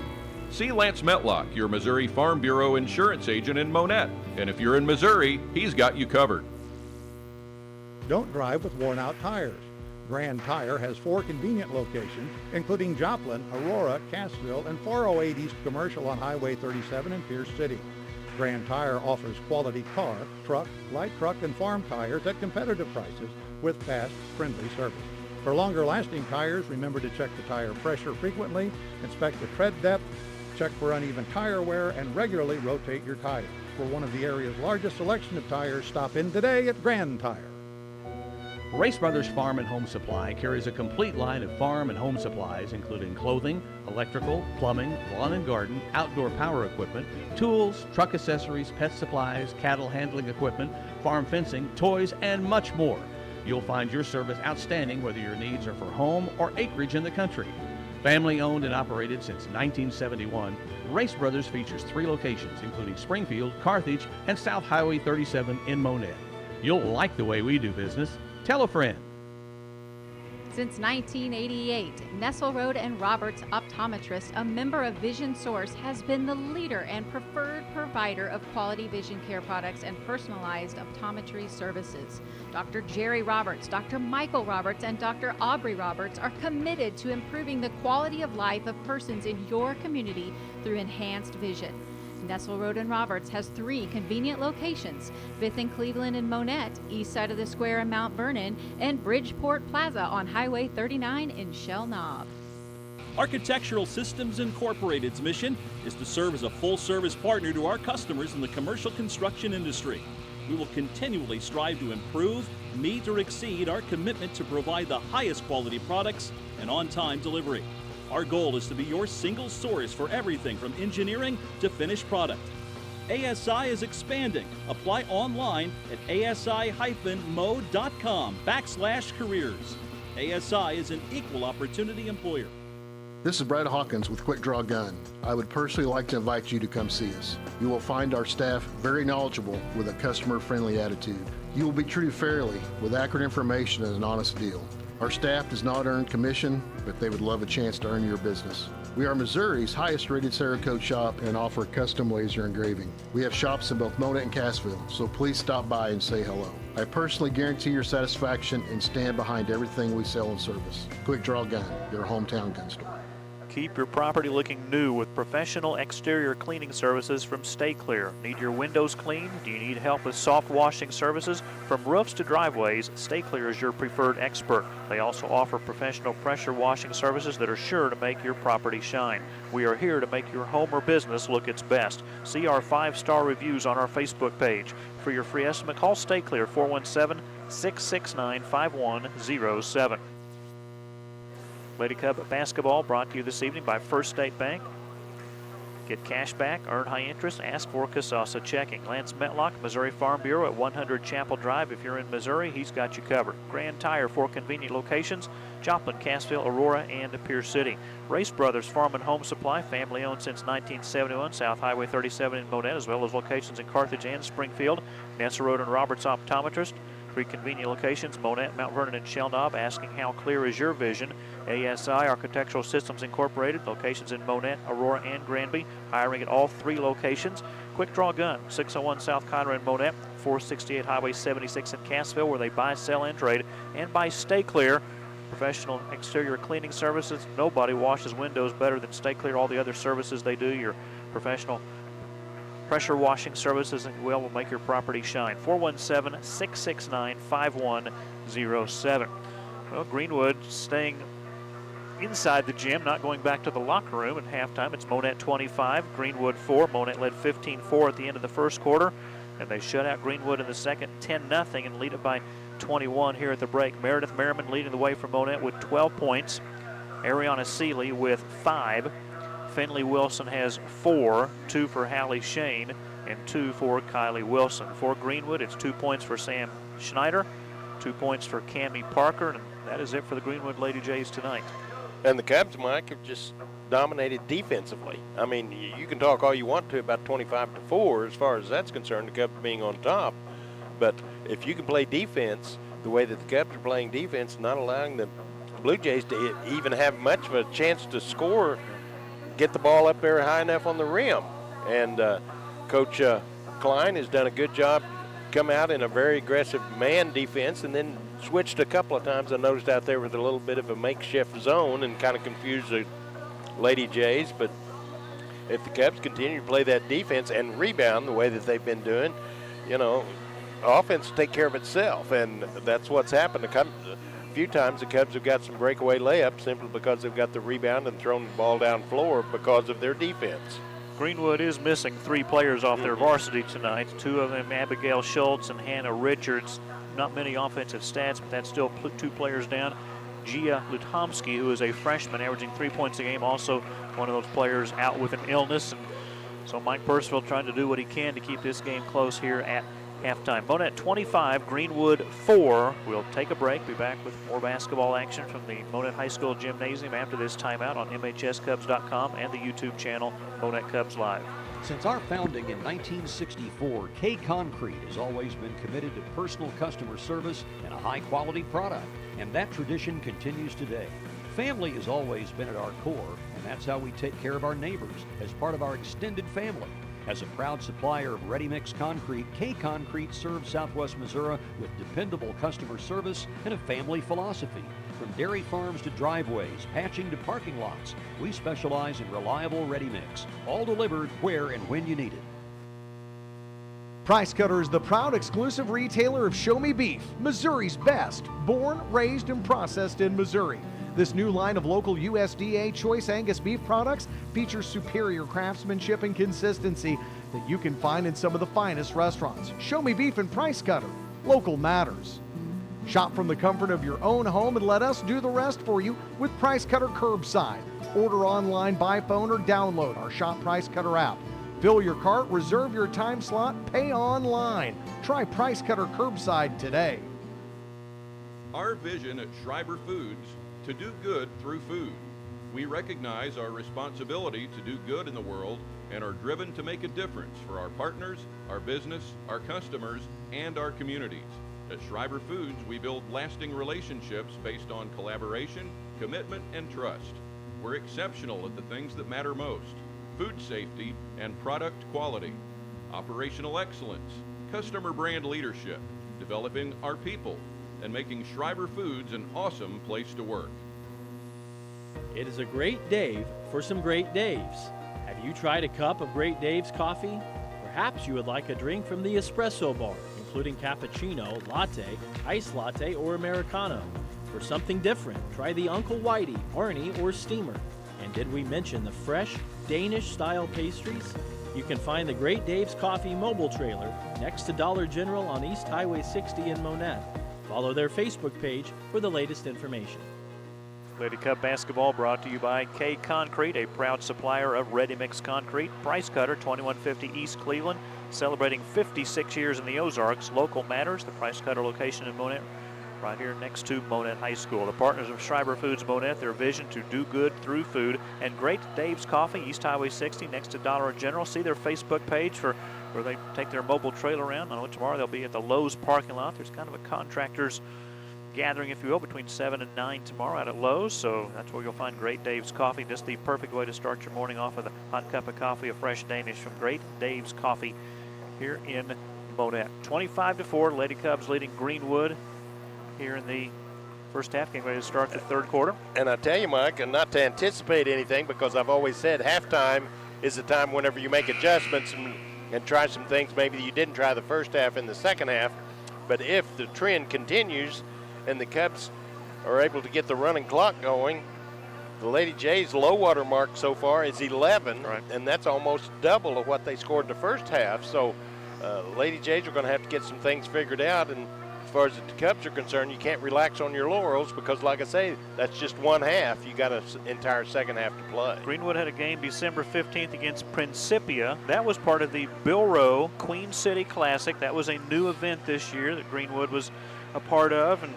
See Lance Metlock, your Missouri Farm Bureau insurance agent in Monett. And if you're in Missouri, he's got you covered. Don't drive with worn-out tires. Grand Tire has 4 convenient locations, including Joplin, Aurora, Cassville, and 408 East Commercial on Highway 37 in Pierce City. Grand Tire offers quality car, truck, light truck, and farm tires at competitive prices with fast, friendly service. For longer-lasting tires, remember to check the tire pressure frequently, inspect the tread depth, check for uneven tire wear, and regularly rotate your tires. For one of the area's largest selection of tires, stop in today at Grand Tire. Race Brothers Farm and Home Supply carries a complete line of farm and home supplies, including clothing, electrical, plumbing, lawn and garden, outdoor power equipment, tools, truck accessories, pet supplies, cattle handling equipment, farm fencing, toys, and much more. You'll find your service outstanding whether your needs are for home or acreage in the country. Family owned and operated since 1971, Race Brothers features 3 locations, including Springfield, Carthage, and South Highway 37 in Monett. You'll like the way we do business. Tell a friend. Since 1988, Nestle Road and Roberts Optometrist, a member of Vision Source, has been the leader and preferred provider of quality vision care products and personalized optometry services. Dr. Jerry Roberts, Dr. Michael Roberts, and Dr. Aubrey Roberts are committed to improving the quality of life of persons in your community through enhanced vision. Nestle Road and Roberts has 3 convenient locations: 5th and Cleveland in Monett, east side of the square in Mount Vernon, and Bridgeport Plaza on Highway 39 in Shell Knob. Architectural Systems Incorporated's mission is to serve as a full-service partner to our customers in the commercial construction industry. We will continually strive to improve, meet, or exceed our commitment to provide the highest quality products and on-time delivery. Our goal is to be your single source for everything from engineering to finished product. ASI is expanding. Apply online at asi-mode.com/careers. ASI is an equal opportunity employer. This is Brad Hawkins with Quick Draw Gun. I would personally like to invite you to come see us. You will find our staff very knowledgeable with a customer-friendly attitude. You will be treated fairly with accurate information and an honest deal. Our staff does not earn commission, but they would love a chance to earn your business. We are Missouri's highest rated Cerakote shop and offer custom laser engraving. We have shops in both Monett and Cassville, so please stop by and say hello. I personally guarantee your satisfaction and stand behind everything we sell and service. Quick Draw Gun, your hometown gun store. Keep your property looking new with professional exterior cleaning services from Stay Clear. Need your windows cleaned? Do you need help with soft washing services? From roofs to driveways, Stay Clear is your preferred expert. They also offer professional pressure washing services that are sure to make your property shine. We are here to make your home or business look its best. See our 5-star reviews on our Facebook page. For your free estimate, call Stay Clear 417-669-5107. Lady Cub basketball brought to you this evening by First State Bank. Get cash back, earn high interest, ask for Casasa Checking. Lance Metlock, Missouri Farm Bureau at 100 Chapel Drive. If you're in Missouri, he's got you covered. Grand Tire, 4 convenient locations: Joplin, Cassville, Aurora, and Pierce City. Race Brothers Farm and Home Supply, family owned since 1971, South Highway 37 in Monett, as well as locations in Carthage and Springfield. Nessa Road and Roberts Optometrist. 3 convenient locations: Monett, Mount Vernon, and Shellknob. Asking how clear is your vision? ASI Architectural Systems Incorporated, locations in Monett, Aurora, and Granby. Hiring at all 3 locations. Quick Draw Gun, 601 South Conroe in Monett, 468 Highway 76 in Cassville, where they buy, sell, and trade. And by Stay Clear, professional exterior cleaning services. Nobody washes windows better than Stay Clear. All the other services they do, your professional pressure washing services, and will make your property shine. 417-669-5107. Well, Greenwood staying inside the gym, not going back to the locker room at halftime. It's Monett 25, Greenwood 4. Monett led 15-4 at the end of the first quarter, and they shut out Greenwood in the second 10-0 and lead it by 21 here at the break. Meredith Merriman leading the way for Monett with 12 points. Ariana Seeley with 5. Finley Wilson has 4, 2 for Hallie Shane, and 2 for Kylie Wilson. For Greenwood, it's 2 points for Sam Schneider, 2 points for Cammie Parker, and that is it for the Greenwood Lady Jays tonight. And the Cubs, Mike, have just dominated defensively. I mean, you can talk all you want to about 25-4 as far as that's concerned, the Cubs being on top. But if you can play defense the way that the Cubs are playing defense, not allowing the Blue Jays to even have much of a chance to score, get the ball up there high enough on the rim. And Coach Klein has done a good job, come out in a very aggressive man defense, and then switched a couple of times, I noticed, out there with a little bit of a makeshift zone and kind of confused the Lady Jays. But if the Cubs continue to play that defense and rebound the way that they've been doing, you know, offense will take care of itself, and that's what's happened. A few times the Cubs have got some breakaway layups simply because they've got the rebound and thrown the ball down floor because of their defense. Greenwood is missing 3 players off their varsity tonight. 2 of them, Abigail Schultz and Hannah Richards. Not many offensive stats, but that's still 2 players down. Gia Lutomsky, who is a freshman, averaging 3 points a game, also one of those players out with an illness. And so Mike Percival trying to do what he can to keep this game close here at halftime. Monett 25, Greenwood 4. We'll take a break. Be back with more basketball action from the Monett High School Gymnasium after this timeout on MHSCubs.com and the YouTube channel Monett Cubs Live. Since our founding in 1964, K Concrete has always been committed to personal customer service and a high-quality product, and that tradition continues today. Family has always been at our core, and that's how we take care of our neighbors as part of our extended family. As a proud supplier of ready-mix concrete, K Concrete serves Southwest Missouri with dependable customer service and a family philosophy. From dairy farms to driveways, patching to parking lots, we specialize in reliable ready-mix, all delivered where and when you need it. Price Cutter is the proud exclusive retailer of Show Me Beef, Missouri's best, born, raised, and processed in Missouri. This new line of local USDA Choice Angus beef products features superior craftsmanship and consistency that you can find in some of the finest restaurants. Show Me Beef and Price Cutter. Local matters. Shop from the comfort of your own home and let us do the rest for you with Price Cutter Curbside. Order online, by phone, or download our Shop Price Cutter app. Fill your cart, reserve your time slot, pay online. Try Price Cutter Curbside today. Our vision at Schreiber Foods: to do good through food. We recognize our responsibility to do good in the world and are driven to make a difference for our partners, our business, our customers, and our communities. At Schreiber Foods, we build lasting relationships based on collaboration, commitment, and trust. We're exceptional at the things that matter most: food safety and product quality, operational excellence, customer brand leadership, developing our people, and making Schreiber Foods an awesome place to work. It is a great day for some Great Daves. Have you tried a cup of Great Dave's coffee? Perhaps you would like a drink from the espresso bar, including cappuccino, latte, iced latte, or Americano. For something different, try the Uncle Whitey, Arnie, or Steamer. And did we mention the fresh, Danish-style pastries? You can find the Great Dave's Coffee mobile trailer next to Dollar General on East Highway 60 in Monett. Follow their Facebook page for the latest information. Lady Cub basketball brought to you by K Concrete, a proud supplier of ready-mix concrete. Price Cutter, 2150 East Cleveland, celebrating 56 years in the Ozarks. Local matters. The Price Cutter location in Monett, right here next to Monett High School. The partners of Schreiber Foods Monett, their vision to do good through food. And Great Dave's Coffee, East Highway 60, next to Dollar General. See their Facebook page for where they take their mobile trailer around. I know tomorrow they'll be at the Lowe's parking lot. There's kind of a contractors gathering, if you will, between 7 and 9 tomorrow out at Lowe's. So that's where you'll find Great Dave's Coffee. Just the perfect way to start your morning off with a hot cup of coffee, a fresh Danish from Great Dave's Coffee here in Monett. 25-4, Lady Cubs leading Greenwood here in the first half. Getting ready to start the third quarter. And I tell you, Mike, and not to anticipate anything, because I've always said halftime is the time whenever you make adjustments and try some things maybe you didn't try the first half in the second half. But if the trend continues and the Cubs are able to get the running clock going, the Lady Jays' low water mark so far is 11, right, and that's almost double of what they scored the first half. So Lady Jays are going to have to get some things figured out, and as far as the Cubs are concerned, you can't relax on your laurels because, like I say, that's just one half. You got an entire second half to play. Greenwood had a game December 15th against Principia. That was part of the Bill Rowe Queen City Classic. That was a new event this year that Greenwood was a part of, and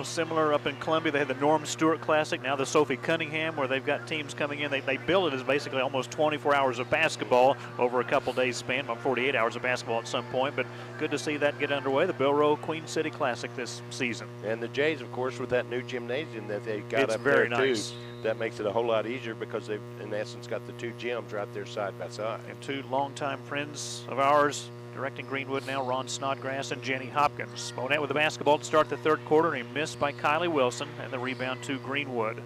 similar up in Columbia. They had the Norm Stewart Classic, now the Sophie Cunningham, where they've got teams coming in. They bill it as basically almost 24 hours of basketball over a couple days span, about 48 hours of basketball at some point, but good to see that get underway, the Bill Rowe Queen City Classic this season. And the Jays, of course, with that new gymnasium that they got it's up very there nice. too, that makes it a whole lot easier because they've, in essence, got the two gyms right there side by side. And two longtime friends of ours directing Greenwood now, Ron Snodgrass and Jenny Hopkins. Monett with the basketball to start the third quarter, and a miss by Kylie Wilson, and the rebound to Greenwood.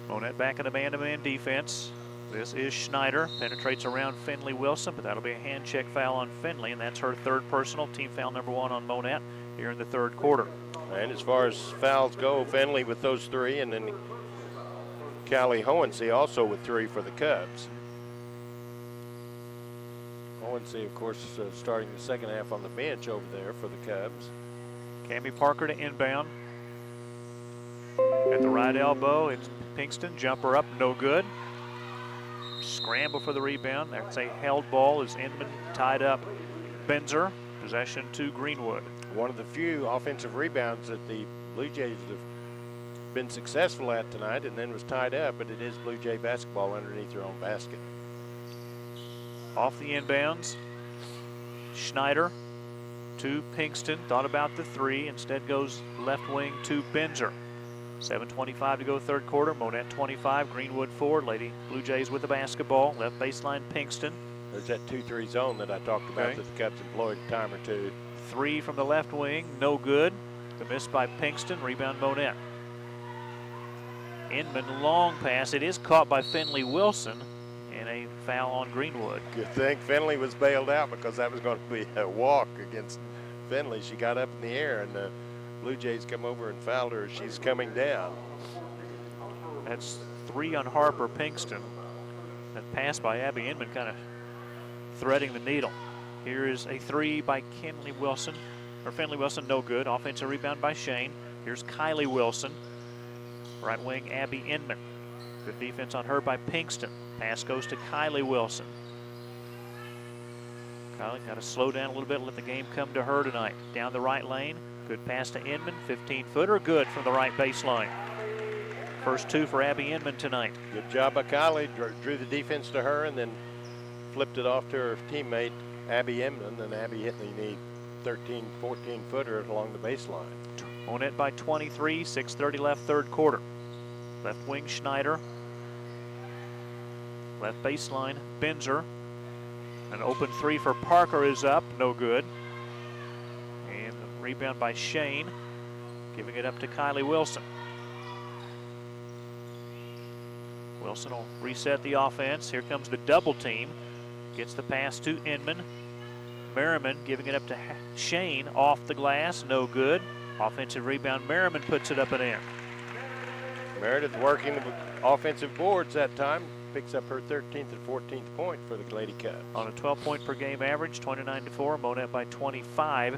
Monett back in a man-to-man defense. This is Schneider, penetrates around Finley Wilson, but that'll be a hand check foul on Finley, and that's her third personal, team foul number 1 on Monett here in the third quarter. And as far as fouls go, Finley with those 3, and then Callie Hohensee also with 3 for the Cubs. Hohensee, of course, starting the second half on the bench over there for the Cubs. Cammie Parker to inbound. At the right elbow, it's Pinkston. Jumper up, no good. Scramble for the rebound. That's a held ball as Inman tied up Benzer. Possession to Greenwood. One of the few offensive rebounds that the Blue Jays have been successful at tonight, and then was tied up, but it is Blue Jay basketball underneath their own basket. Off the inbounds, Schneider to Pinkston. Thought about the 3, instead goes left wing to Benzer. 7:25 to go third quarter. Monett 25, Greenwood 4. Lady Blue Jays with the basketball. Left baseline Pinkston. There's that 2-3 zone that I talked about that the Cubs employed a time or two. 3 from the left wing, no good. The miss by Pinkston, rebound Monett. Inman long pass. It is caught by Finley Wilson, and a foul on Greenwood. Good thing Finley was bailed out because that was going to be a walk against Finley. She got up in the air, and the Blue Jays come over and fouled her as she's coming down. That's 3 on Harper Pinkston. That pass by Abby Inman kind of threading the needle. Here is a 3 by Finley Wilson, no good. Offensive rebound by Shane. Here's Kylie Wilson. Right wing, Abby Inman. Good defense on her by Pinkston. Pass goes to Kylie Wilson. Kylie got to slow down a little bit and let the game come to her tonight. Down the right lane. Good pass to Inman. 15-footer. Good from the right baseline. First 2 for Abby Inman tonight. Good job by Kylie. Drew the defense to her and then flipped it off to her teammate, Abby Inman. And Abby hit the 13, 14-footer along the baseline. Monett by 23. 6:30 left third quarter. Left wing Schneider. Left baseline, Benzer. An open 3 for Parker is up, no good. And the rebound by Shane, giving it up to Kylie Wilson. Wilson will reset the offense. Here comes the double team. Gets the pass to Inman. Merriman giving it up to Shane off the glass, no good. Offensive rebound, Merriman puts it up and in. Meredith working the offensive boards that time. Picks up her 13th and 14th point for the Lady Cubs. On a 12-point per game average, 29-4, Monett by 25.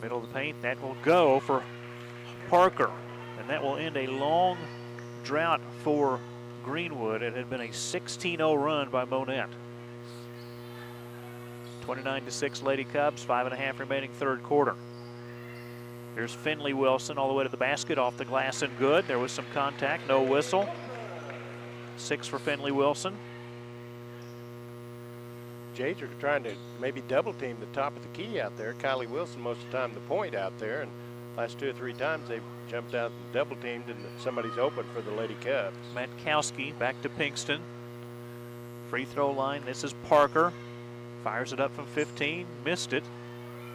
Middle of the paint, that will go for Parker. And that will end a long drought for Greenwood. It had been a 16-0 run by Monett. 29-6 Lady Cubs, 5.5 remaining third quarter. Here's Finley Wilson all the way to the basket, off the glass and good. There was some contact, no whistle. 6 for Finley Wilson. Jays are trying to maybe double team the top of the key out there. Kylie Wilson most of the time the point out there, and last 2 or 3 times they've jumped out and double teamed and somebody's open for the Lady Cubs. Matkowski back to Pinkston. Free throw line, this is Parker. Fires it up from 15, missed it.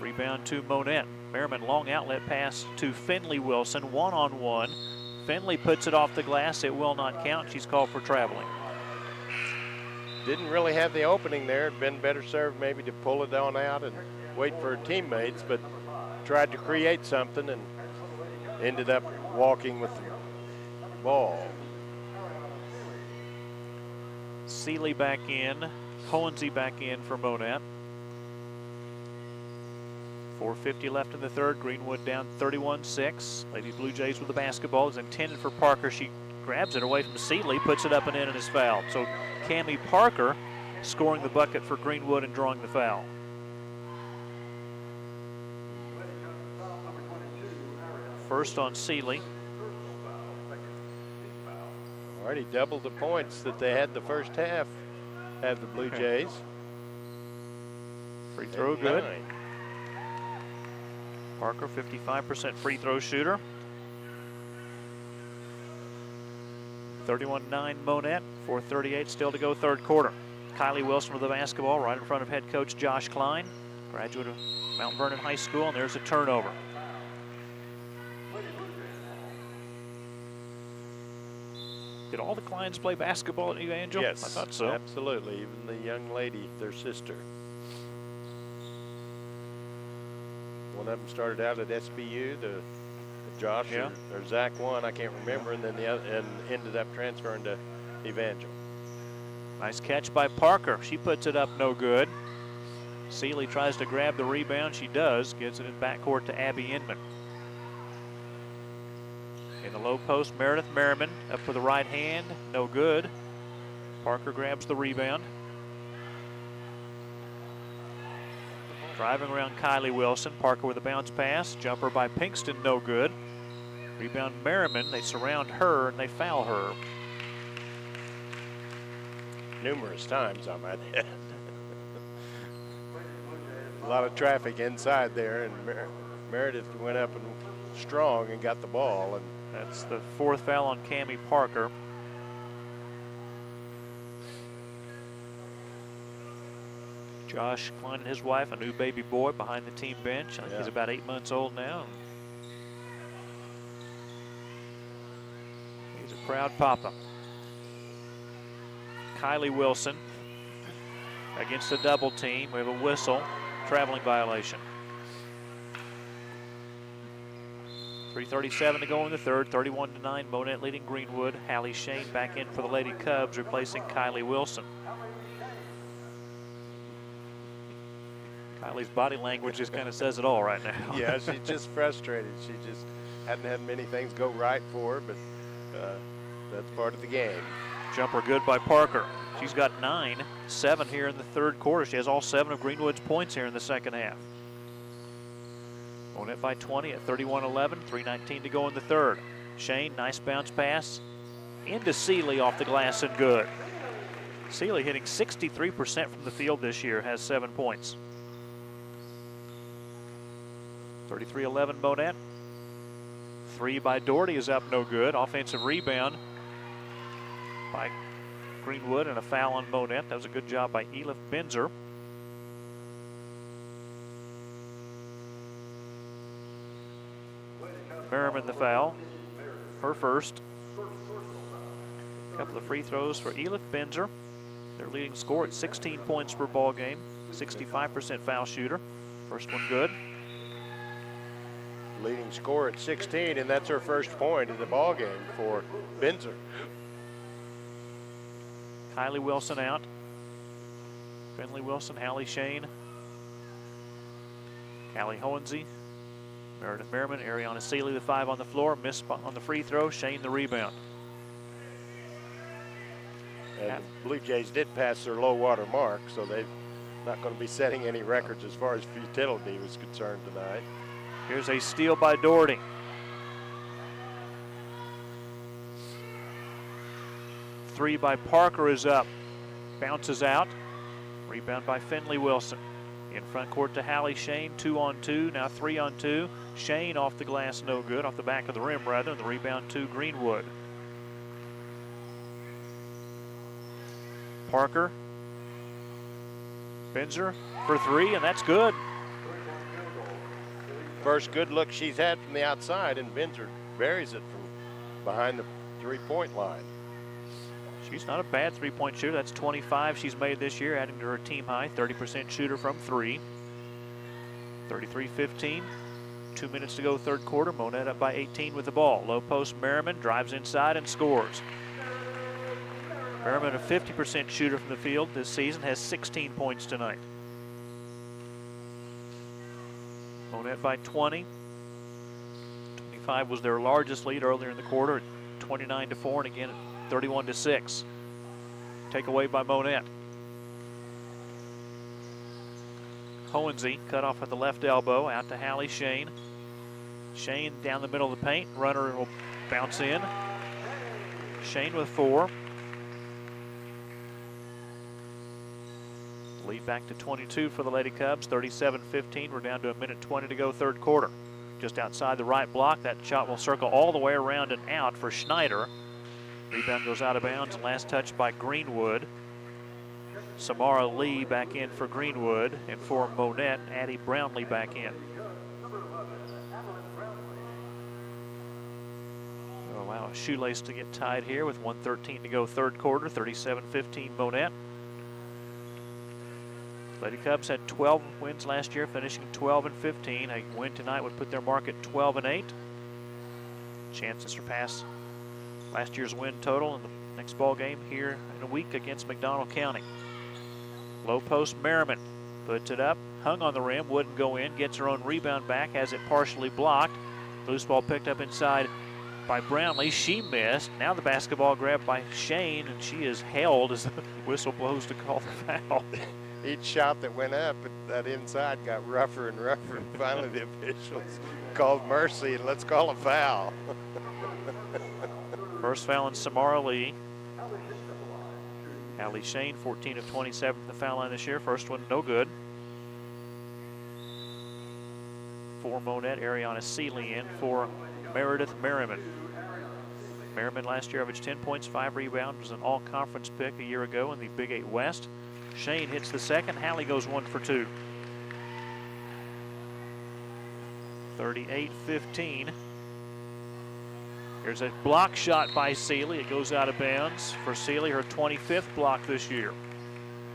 Rebound to Monett. Merriman long outlet pass to Finley Wilson, one-on-one. Finley puts it off the glass, it will not count. She's called for traveling. Didn't really have the opening there. It'd been better served maybe to pull it on out and wait for her teammates, but tried to create something and ended up walking with the ball. Seeley back in, Hohensee back in for Monett. 4:50 left in the third. Greenwood down 31-6. Lady Blue Jays with the basketball. Is intended for Parker. She grabs it away from Seeley, puts it up and in, and is fouled. So Cammie Parker scoring the bucket for Greenwood and drawing the foul. First on Seeley. Already doubled the points that they had the first half, had the Blue Jays. Free throw good. Parker, 55% free throw shooter. 31-9 Monett, 4:38 still to go third quarter. Kylie Wilson with the basketball right in front of head coach Josh Klein, graduate of Mount Vernon High School, and there's a turnover. Did all the Kleins play basketball at Evangel? Yes, I thought so. Absolutely, even the young lady, their sister. One of them started out at SBU, the Josh or Zach one, I can't remember, and then the other, and ended up transferring to Evangel. Nice catch by Parker. She puts it up, no good. Seeley tries to grab the rebound. She does. Gives it in backcourt to Abby Inman. In the low post, Meredith Merriman up for the right hand, no good. Parker grabs the rebound. Driving around Kylie Wilson. Parker with a bounce pass. Jumper by Pinkston, no good. Rebound Merriman. They surround her and they foul her. Numerous times, I might add. A lot of traffic inside there, and Meredith went up and strong and got the ball. And that's the fourth foul on Cammie Parker. Josh Klein and his wife, a new baby boy behind the team bench. I think he's about 8 months old now. He's a proud papa. Kylie Wilson against a double team. We have a whistle, traveling violation. 3:37 to go in the third, 31-9, Monett leading Greenwood. Hallie Shane back in for the Lady Cubs, replacing Kylie Wilson. Kylie's body language just kind of says it all right now. Yeah, she's just frustrated. She just hadn't had many things go right for her, but that's part of the game. Jumper good by Parker. She's got 7 here in the third quarter. She has all 7 of Greenwood's points here in the second half. Monett by 20 at 31-11, 3:19 to go in the third. Shane, nice bounce pass into Seeley off the glass and good. Seeley hitting 63% from the field this year, has 7 points. 33-11 Monett. 3 by Doherty is up, no good. Offensive rebound by Greenwood and a foul on Monett. That was a good job by Elif Benzer. Merriman the foul, her first. A couple of free throws for Elif Benzer. Their leading scorer at 16 points per ball game. 65% foul shooter. First one good. Leading scorer at 16, and that's her first point in the ball game for Benzer. Kylie Wilson out. Finley Wilson, Hallie Shane, Callie Hohensee, Meredith Merriman, Ariana Seeley, the 5 on the floor, missed on the free throw, Shane the rebound. And the Blue Jays did pass their low water mark, so they're not going to be setting any records as far as futility was concerned tonight. Here's a steal by Doherty. Three by Parker is up. Bounces out. Rebound by Finley Wilson. In front court to Hallie Shane, 2-on-2, now 3-on-2. Shane off the glass, no good, off the back of the rim rather. The rebound to Greenwood. Parker. Benzer for 3, and that's good. First good look she's had from the outside, and Benzer buries it from behind the three-point line. She's not a bad three-point shooter. That's 25 she's made this year, adding to her team high. 30% shooter from 3. 33-15. 2 minutes to go, third quarter. Monett up by 18 with the ball. Low post, Merriman drives inside and scores. Merriman, a 50% shooter from the field this season, has 16 points tonight. Monett by 20. 25 was their largest lead earlier in the quarter at 29-4, and again at 31-6. Takeaway by Monett. Hohensee cut off at the left elbow, out to Hallie Shane. Shane down the middle of the paint. Runner will bounce in. Shane with 4. Lead back to 22 for the Lady Cubs, 37-15. We're down to a minute 20 to go, third quarter. Just outside the right block, that shot will circle all the way around and out for Schneider. Rebound goes out of bounds, last touch by Greenwood. Samara Lee back in for Greenwood, and for Monett, Addie Brownlee back in. We'll allow a shoelace to get tied here with 1:13 to go, third quarter, 37-15 Monett. Lady Cubs had 12 wins last year, finishing 12-15. A win tonight would put their mark at 12-8. Chance to surpass last year's win total in the next ball game here in a week against McDonald County. Low post, Merriman puts it up, hung on the rim, wouldn't go in, gets her own rebound back, has it partially blocked. Loose ball picked up inside by Brownlee. She missed. Now the basketball grabbed by Shane, and she is held as the whistle blows to call the foul. Each shot that went up, that inside got rougher and rougher. And finally, the officials called mercy and let's call a foul. First foul in Samara Lee. Hallie Shane, 14 of 27 from the foul line this year. First one, no good. For Monett, Ariana Seeley in for Meredith Merriman. Merriman last year averaged 10 points, 5 rebounds, was an all-conference pick a year ago in the Big 8 West. Shane hits the second. Hallie goes 1 for 2. 38-15. Here's a block shot by Seeley. It goes out of bounds for Seeley, her 25th block this year.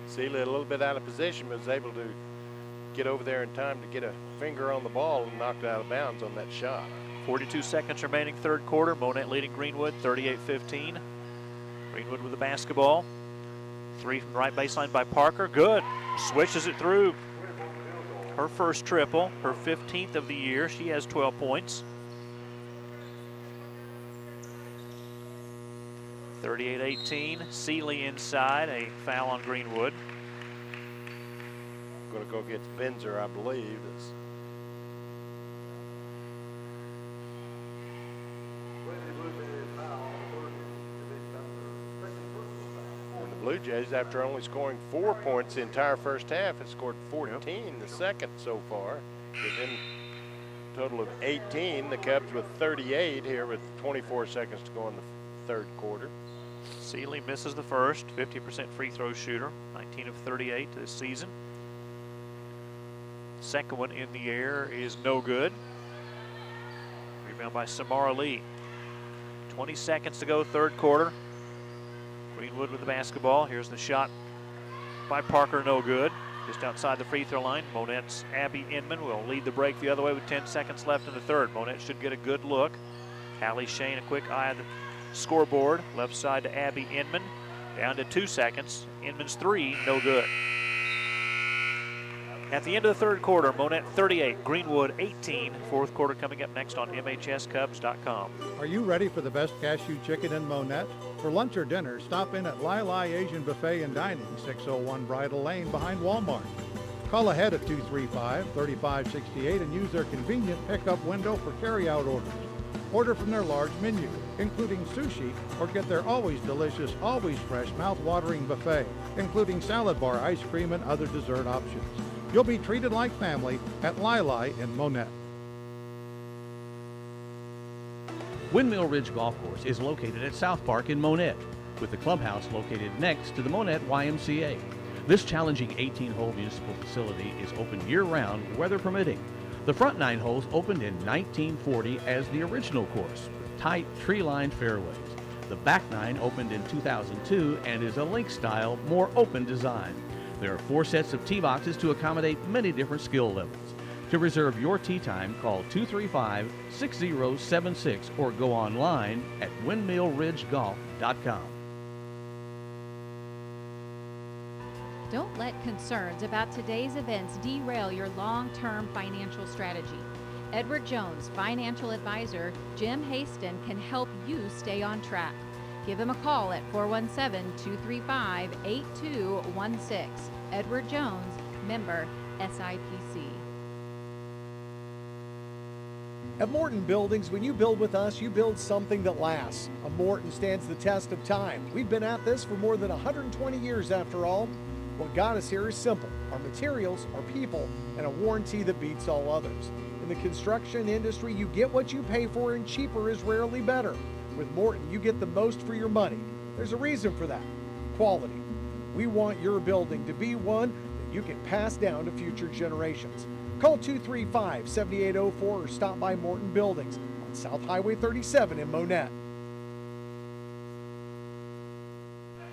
Seeley a little bit out of position, but was able to get over there in time to get a finger on the ball and knocked it out of bounds on that shot. 42 seconds remaining, third quarter. Monett leading Greenwood, 38-15. Greenwood with the basketball. 3 from the right baseline by Parker. Good. Switches it through. Her first triple, her 15th of the year. She has 12 points. 38-18. Seeley inside. A foul on Greenwood. Going to go get Benzer, I believe. And the Blue Jays, after only scoring 4 points the entire first half, have scored 14 the second so far. Within a total of 18. The Cubs with 38 here with 24 seconds to go in the third quarter. Seeley misses the first, 50% free throw shooter, 19 of 38 this season. Second one in the air is no good. Rebound by Samara Lee. 20 seconds to go, third quarter. Greenwood with the basketball. Here's the shot by Parker, no good. Just outside the free throw line. Monett's Abby Inman will lead the break the other way with 10 seconds left in the third. Monett should get a good look. Hallie Shane, a quick eye of the scoreboard. Left side to Abby Inman. Down to 2 seconds. Inman's 3, no good. At the end of the third quarter, Monett 38, Greenwood 18. Fourth quarter coming up next on MHSCubs.com. Are you ready for the best cashew chicken in Monett? For lunch or dinner, stop in at Lai Asian Buffet and Dining, 601 Bridle Lane behind Walmart. Call ahead at 235-3568 and use their convenient pickup window for carry-out orders. Order from their large menu, including sushi, or get their always delicious, always fresh, mouth-watering buffet, including salad bar, ice cream, and other dessert options. You'll be treated like family at Lai in Monett. Windmill Ridge Golf Course is located at South Park in Monett, with the clubhouse located next to the Monett YMCA. This challenging 18-hole municipal facility is open year-round, weather permitting. The front 9 holes opened in 1940 as the original course, with tight, tree-lined fairways. The back 9 opened in 2002 and is a link-style, more open design. There are 4 sets of tee boxes to accommodate many different skill levels. To reserve your tee time, call 235-6076 or go online at windmillridgegolf.com. Don't let concerns about today's events derail your long-term financial strategy. Edward Jones, financial advisor Jim Haston, can help you stay on track. Give him a call at 417-235-8216. Edward Jones, member SIPC. At Morton Buildings, when you build with us, you build something that lasts. A Morton stands the test of time. We've been at this for more than 120 years after all. What got us here is simple: our materials, our people, and a warranty that beats all others. In the construction industry, you get what you pay for, and cheaper is rarely better. With Morton, you get the most for your money. There's a reason for that: quality. We want your building to be one that you can pass down to future generations. Call 235-7804 or stop by Morton Buildings on South Highway 37 in Monett.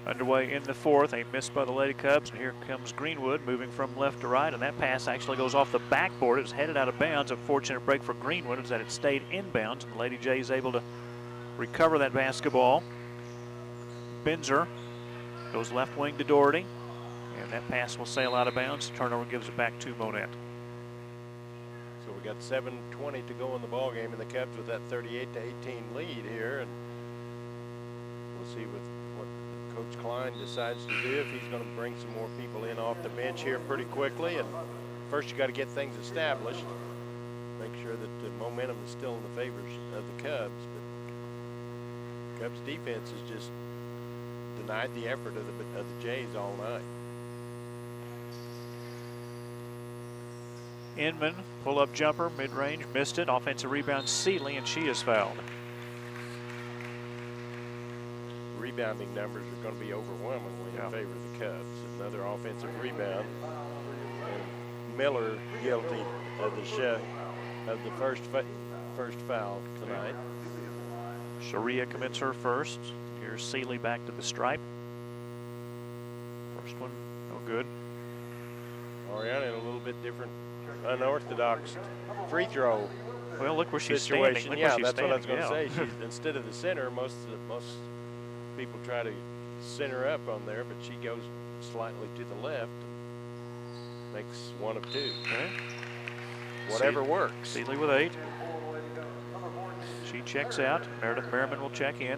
Underway in the fourth, a miss by the Lady Cubs, and here comes Greenwood moving from left to right, and that pass actually goes off the backboard. It was headed out of bounds. A fortunate break for Greenwood is that it stayed inbounds, and the Lady Jays able to recover that basketball. Benzer goes left wing to Doherty, and that pass will sail out of bounds. Turnover gives it back to Monett. So we got 7:20 to go in the ball game, and the Cubs with that 38-18 lead here, and we'll see what Coach Klein decides to do, if he's going to bring some more people in off the bench here pretty quickly. And first you got to get things established, make sure that the momentum is still in the favors of the Cubs. But Cubs defense has just denied the effort of the Jays all night. Inman, pull-up jumper, mid-range, missed it. Offensive rebound, Seeley, and she is fouled. Rebounding numbers are going to be overwhelmingly in favor of the Cubs. Another offensive rebound. And Miller guilty of the first foul tonight. Sharia commits her first. Here's Seeley back to the stripe. First one, no good. Oriana in a little bit different, unorthodox free throw. Well, look where she's situation. standing. Yeah, that's what I was going to say. She's instead of the center, most people try to center up on there, but she goes slightly to the left, makes one of two. Okay. Whatever works. Seeley with 8. She checks out. Meredith Merriman will check in.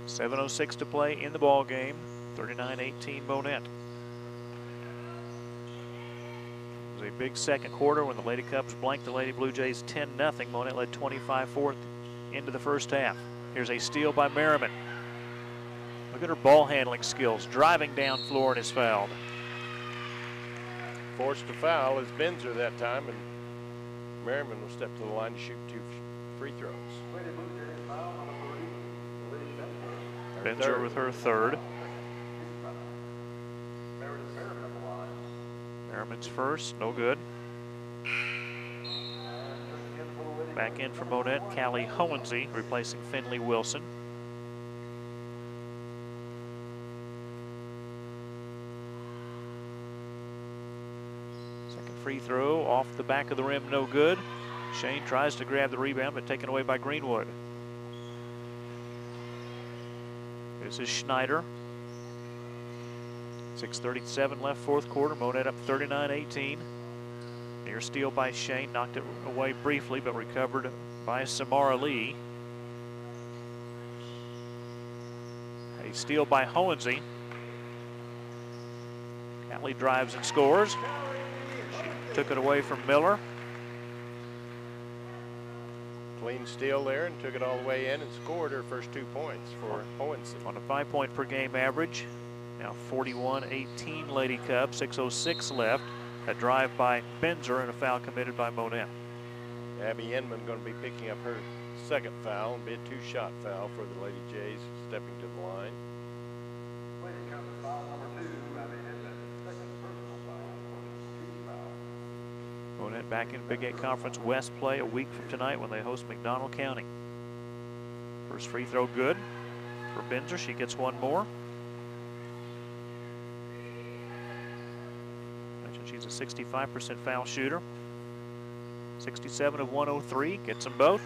.706 to play in the ball game. 39-18 Monett. It was a big second quarter when the Lady Cubs blanked the Lady Blue Jays 10-0. Monett led 25-4 into the first half. Here's a steal by Merriman. Look at her ball handling skills. Driving down floor and is fouled. Forced to foul is Benzer that time, and Merriman will step to the line to shoot 2 free throws. Benzer with her third. Merriman's first, no good. Back in for Monett, Callie Hohensee replacing Finley Wilson. Second free throw off the back of the rim, no good. Shane tries to grab the rebound, but taken away by Greenwood. This is Schneider. 6:37 left fourth quarter. Monett up 39-18. Near steal by Shane, knocked it away briefly, but recovered by Samara Lee. A steal by Hohensee. Catley drives and scores. She took it away from Miller. Clean steal there and took it all the way in and scored her first 2 points for Hohensee. On a 5-point per game average. Now 41-18 Lady Cubs, 6:06 left. A drive by Benzer and a foul committed by Monett. Abby Inman going to be picking up her second foul and be a 2-shot foul for the Lady Jays stepping to the line. Monett back in Big 8 Conference West play a week from tonight when they host McDonald County. First free throw good for Benzer. She gets one more. Mentioned she's a 65% foul shooter. 67 of 103, gets them both.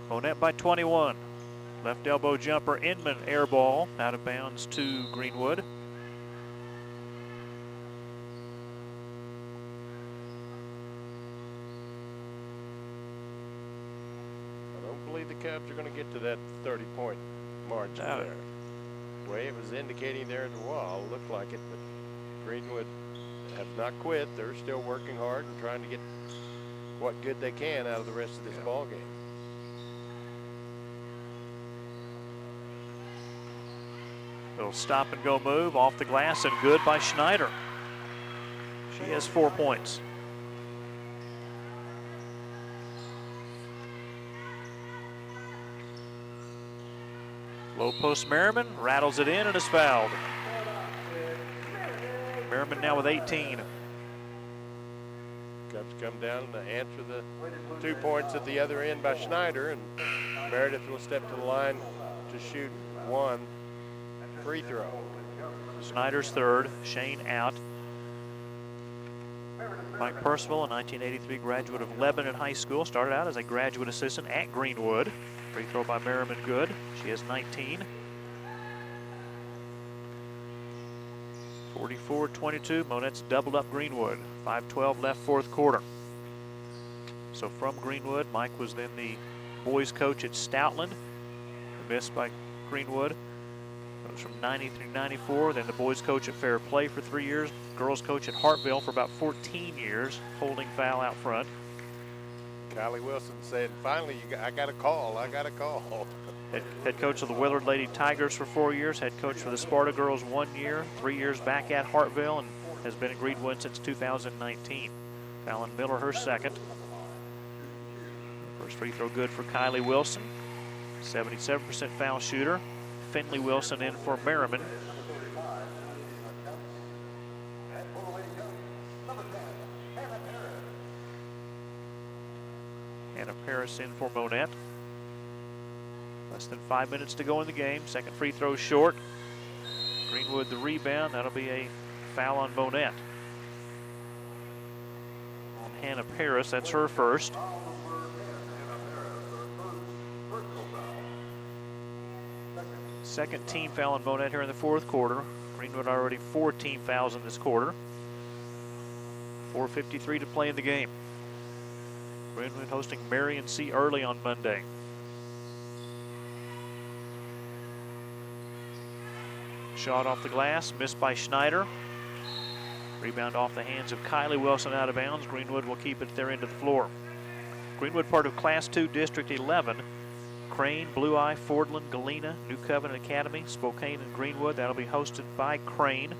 Monett by 21. Left elbow jumper, Inman air ball, out of bounds to Greenwood. I don't believe the Cubs are going to get to that 30-point margin there. The way it was indicating there at the wall, looked like it, but Greenwood have not quit. They're still working hard and trying to get what good they can out of the rest of this ball game. Little stop and go move off the glass and good by Schneider. She has 4 points. Low post Merriman rattles it in and is fouled. Merriman now with 18. Cubs come down to answer the 2 points at the other end by Schneider, and Meredith will step to the line to shoot one free throw. Snyder's third, Shane out. Mike Percival, a 1983 graduate of Lebanon High School, started out as a graduate assistant at Greenwood. Free throw by Merriman good. She has 19. 44-22, Monett's doubled up Greenwood. 5:12 left fourth quarter. So from Greenwood, Mike was then the boys coach at Stoutland. Missed by Greenwood. It was from 90 through 94, then the boys coach at Fair Play for 3 years, girls coach at Hartville for about 14 years, holding foul out front. Kylie Wilson said, finally, I got a call, I got a call. Head coach of the Willard Lady Tigers for 4 years, head coach for the Sparta Girls 1 year, 3 years back at Hartville, and has been at Greenwood since 2019. Fallon Miller, her second. First free throw good for Kylie Wilson, 77% foul shooter. Finley Wilson in for Merriman. Hannah Paris in for Monett. Less than 5 minutes to go in the game. Second free throw short. Greenwood the rebound. That'll be a foul on Monett. On Hannah Paris, that's her first. Second team foul on Monett here in the fourth quarter. Greenwood already 4 team fouls in this quarter. 4:53 to play in the game. Greenwood hosting Marion C. early on Monday. Shot off the glass, missed by Schneider. Rebound off the hands of Kylie Wilson out of bounds. Greenwood will keep it at their end of the floor. Greenwood part of Class 2 District 11. Crane, Blue Eye, Fordland, Galena, New Covenant Academy, Spokane, and Greenwood. That'll be hosted by Crane.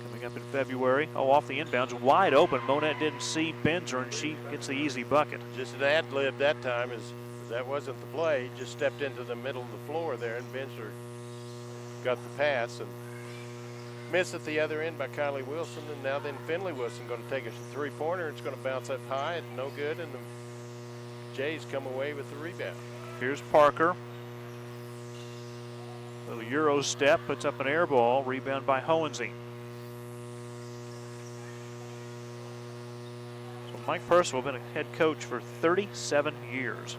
Coming up in February. Oh, off the inbounds, wide open. Monett didn't see Benzer, and she gets the easy bucket. Just an ad-lib that time, as that wasn't the play. Just stepped into the middle of the floor there, and Benzer got the pass and missed at the other end by Kylie Wilson. And now then Finley Wilson going to take a three-pointer. It's going to bounce up high. It's no good, and the Jays come away with the rebound. Here's Parker. Little Euro step, puts up an air ball. Rebound by Hohensee. So Mike Percival, been a head coach for 37 years.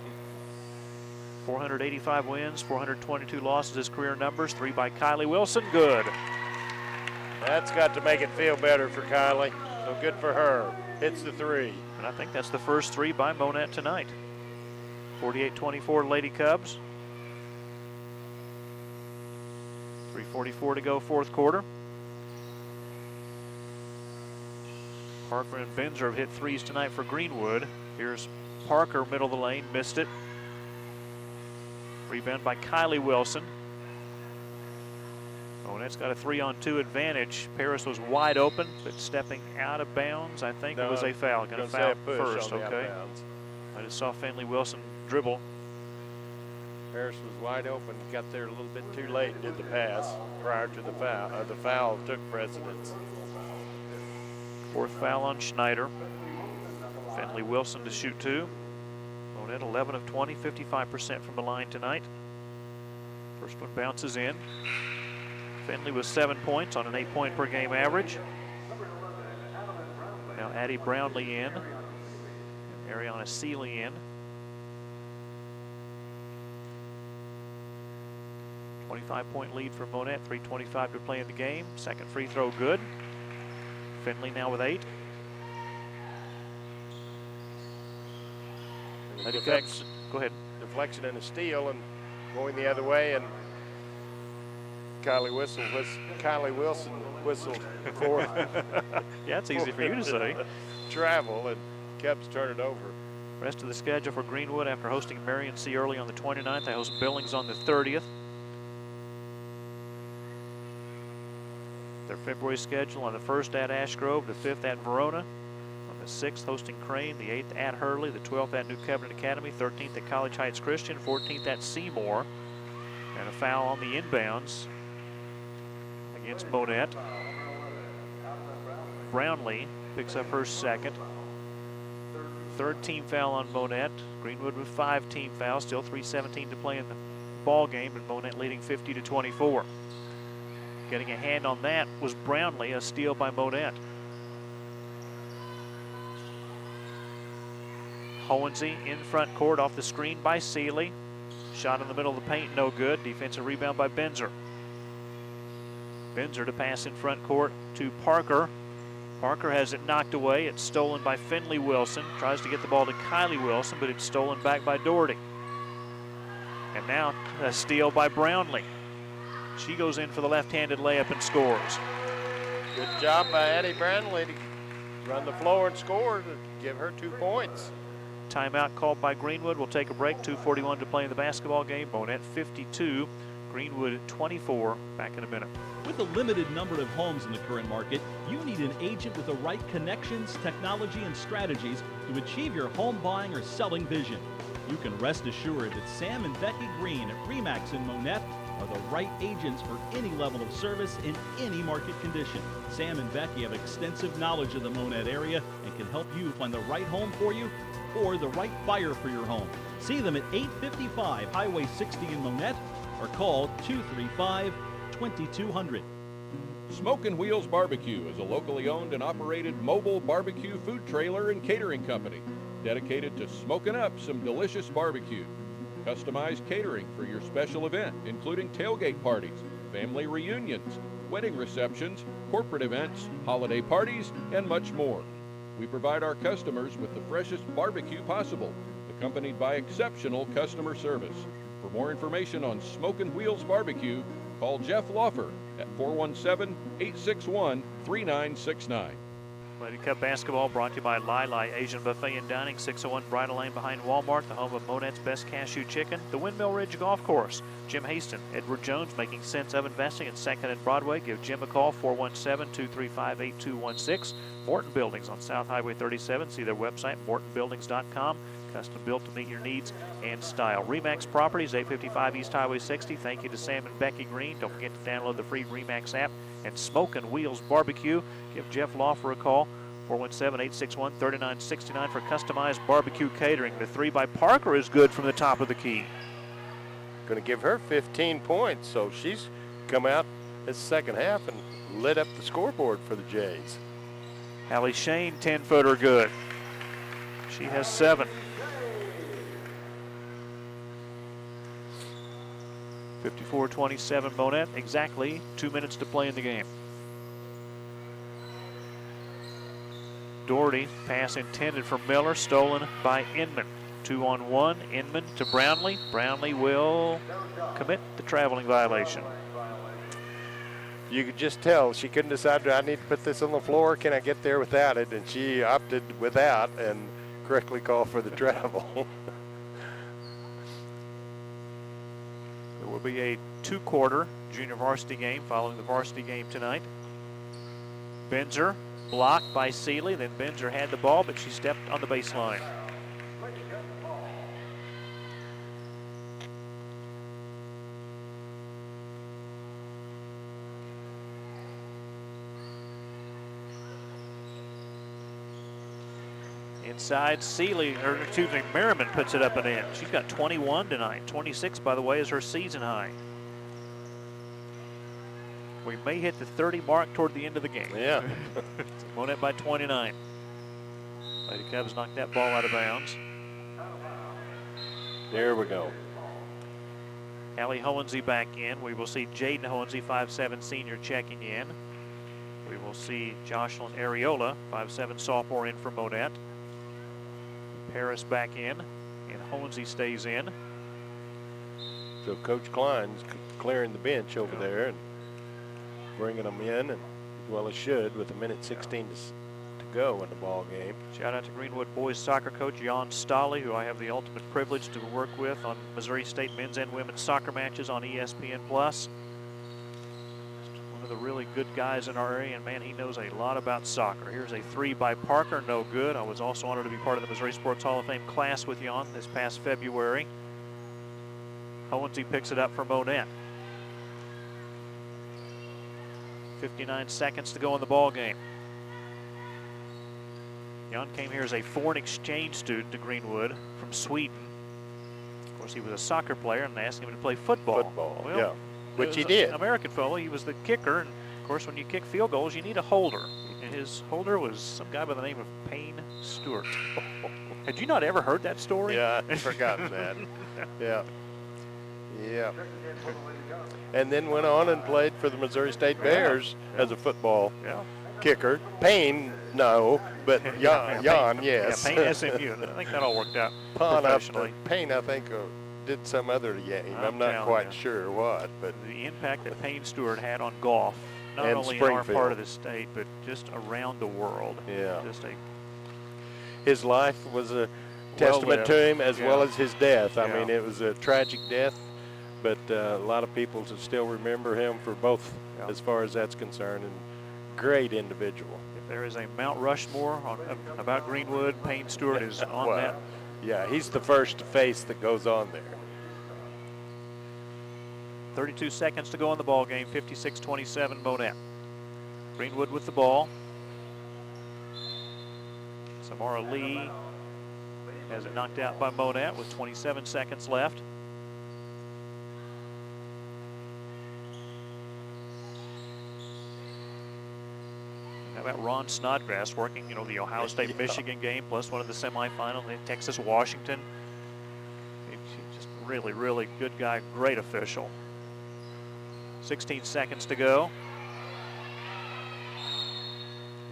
485 wins, 422 losses, his career numbers. 3 by Kylie Wilson, good. That's got to make it feel better for Kylie. So good for her. Hits the 3. And I think that's the first 3 by Monett tonight. 48-24 Lady Cubs. 3:44 to go, fourth quarter. Parker and Benzer have hit 3s tonight for Greenwood. Here's Parker, middle of the lane, missed it. Rebound by Kylie Wilson. Monett's got a 3-on-2 advantage. Paris was wide open, but stepping out of bounds. I think it was a foul. Got a foul first, okay. I just saw Finley Wilson dribble. Paris was wide open, got there a little bit too late and did the pass prior to the foul. The foul took precedence. 4th foul on Schneider. Finley Wilson to shoot 2. Monett 11 of 20, 55% from the line tonight. First one bounces in. Finley with 7 points on an 8-point per game average. Now Addie Brownlee in, and Ariana Seeley in. 25-point lead for Monett, 3:25 to play in the game. Second free throw good. Finley now with 8. Go ahead. Deflection and a steal and going the other way, and Kylie Wilson whistled for yeah, it's easy for you to say. Travel, and Cubs turn it over. Rest of the schedule for Greenwood after hosting Marion C. early on the 29th. They host Billings on the 30th. Their February schedule on the 1st at Ashgrove, the 5th at Verona, on the 6th hosting Crane, the 8th at Hurley, the 12th at New Covenant Academy, 13th at College Heights Christian, 14th at Seymour, and a foul on the inbounds against Monett. Brownlee picks up her second. 3rd team foul on Monett. Greenwood with 5 team fouls, still 3:17 to play in the ball game, and Monett leading 50-24. Getting a hand on that was Brownlee, a steal by Monett. Hohensee in front court off the screen by Seeley. Shot in the middle of the paint, no good. Defensive rebound by Benzer. Benzer to pass in front court to Parker. Parker has it knocked away. It's stolen by Finley Wilson. Tries to get the ball to Kylie Wilson, but it's stolen back by Doherty. And now a steal by Brownlee. She goes in for the left-handed layup and scores. Good job by Addie Brownlee to run the floor and score to give her 2 points. Timeout called by Greenwood. We'll take a break. 2:41 to play in the basketball game. Monett 52, Greenwood 24. Back in a minute. With a limited number of homes in the current market, you need an agent with the right connections, technology, and strategies to achieve your home buying or selling vision. You can rest assured that Sam and Becky Green at RE/MAX in Monett are the right agents for any level of service in any market condition. Sam and Becky have extensive knowledge of the Monett area and can help you find the right home for you or the right buyer for your home. See them at 855 Highway 60 in Monett or call 235-2200. Smokin' Wheels Barbecue is a locally owned and operated mobile barbecue food trailer and catering company dedicated to smoking up some delicious barbecue. Customized catering for your special event, including tailgate parties, family reunions, wedding receptions, corporate events, holiday parties, and much more. We provide our customers with the freshest barbecue possible, accompanied by exceptional customer service. For more information on Smokin' Wheels Barbecue, call Jeff Laufer at 417-861-3969. Lady Cup basketball brought to you by Lai Asian Buffet and Dining, 601 Bridle Lane behind Walmart, the home of Monett's best cashew chicken, the Windmill Ridge Golf Course. Jim Haston, Edward Jones, making sense of investing at 2nd and Broadway. Give Jim a call, 417-235-8216. Morton Buildings on South Highway 37. See their website, mortonbuildings.com. Custom built to meet your needs and style. RE/MAX Properties, 855 East Highway 60. Thank you to Sam and Becky Green. Don't forget to download the free RE/MAX app. And Smokin' Wheels Barbecue. Give Jeff Laufer a call, 417-861-3969 for customized barbecue catering. The 3 by Parker is good from the top of the key. Going to give her 15 points, so she's come out this second half and lit up the scoreboard for the Jays. Hallie Shane, 10-footer good. She has 7. 54-27 Monett, exactly 2 minutes to play in the game. Doherty, pass intended for Miller, stolen by Inman. 2-on-1, Inman to Brownlee. Brownlee will commit the traveling violation. You could just tell she couldn't decide, do I need to put this on the floor? Can I get there without it? And she opted without and correctly called for the travel. There will be a 2-quarter junior varsity game following the varsity game tonight. Benzer blocked by Seeley. Then Benzer had the ball, but she stepped on the baseline. Inside, Seeley, or excuse me, Merriman puts it up and in. She's got 21 tonight. 26, by the way, is her season high. We may hit the 30 mark toward the end of the game. Yeah. Monett by 29. Lady Cubs knocked that ball out of bounds. There we go. Allie Hohensee back in. We will see Jaden Hohensee, 5'7" senior, checking in. We will see Jocelyn Areola, 5'7" sophomore, in for Monett. Harris back in, and Hohensee stays in. So Coach Klein's clearing the bench over there and bringing them in, and as well as should, with 1:16 to go in the ball game. Shout out to Greenwood boys soccer coach Jan Stolle, who I have the ultimate privilege to work with on Missouri State men's and women's soccer matches on ESPN+. One of the really good guys in our area, and man, he knows a lot about soccer. Here's a 3 by Parker, no good. I was also honored to be part of the Missouri Sports Hall of Fame class with Jan this past February. Hohensee picks it up for Monett. 59 seconds to go in the ball game. Jan came here as a foreign exchange student to Greenwood from Sweden. Of course, he was a soccer player, and they asked him to play football. Well, yeah. Which he An did. American fellow. He was the kicker, and of course, when you kick field goals, you need a holder. And his holder was some guy by the name of Payne Stewart. Had you not ever heard that story? Yeah, I'd forgotten that. Yeah. Yeah. And then went on and played for the Missouri State Bears as a football kicker. Payne, no, but Jan, yes. Yeah, Payne SMU. I think that all worked out Payne, professionally. Payne, I think, did some other game. I'm not quite sure what, but the impact that Payne Stewart had on golf, not and only in our Springfield. part of the state, but just around the world. Yeah. Just a his life was a testament to him, as well as his death. I Yeah. mean, it was a tragic death, but a lot of people still remember him for both, as far as that's concerned, and great individual. If there is a Mount Rushmore about Greenwood, Payne Stewart is on that. Yeah, he's the first face that goes on there. 32 seconds to go in the ball game. 56-27 Monett. Greenwood with the ball. Samara Lee has it knocked out by Monett with 27 seconds left. How about Ron Snodgrass working, the Ohio State-Michigan game, plus one of the semifinals in Texas-Washington. He's just really, really good guy, great official. 16 seconds to go.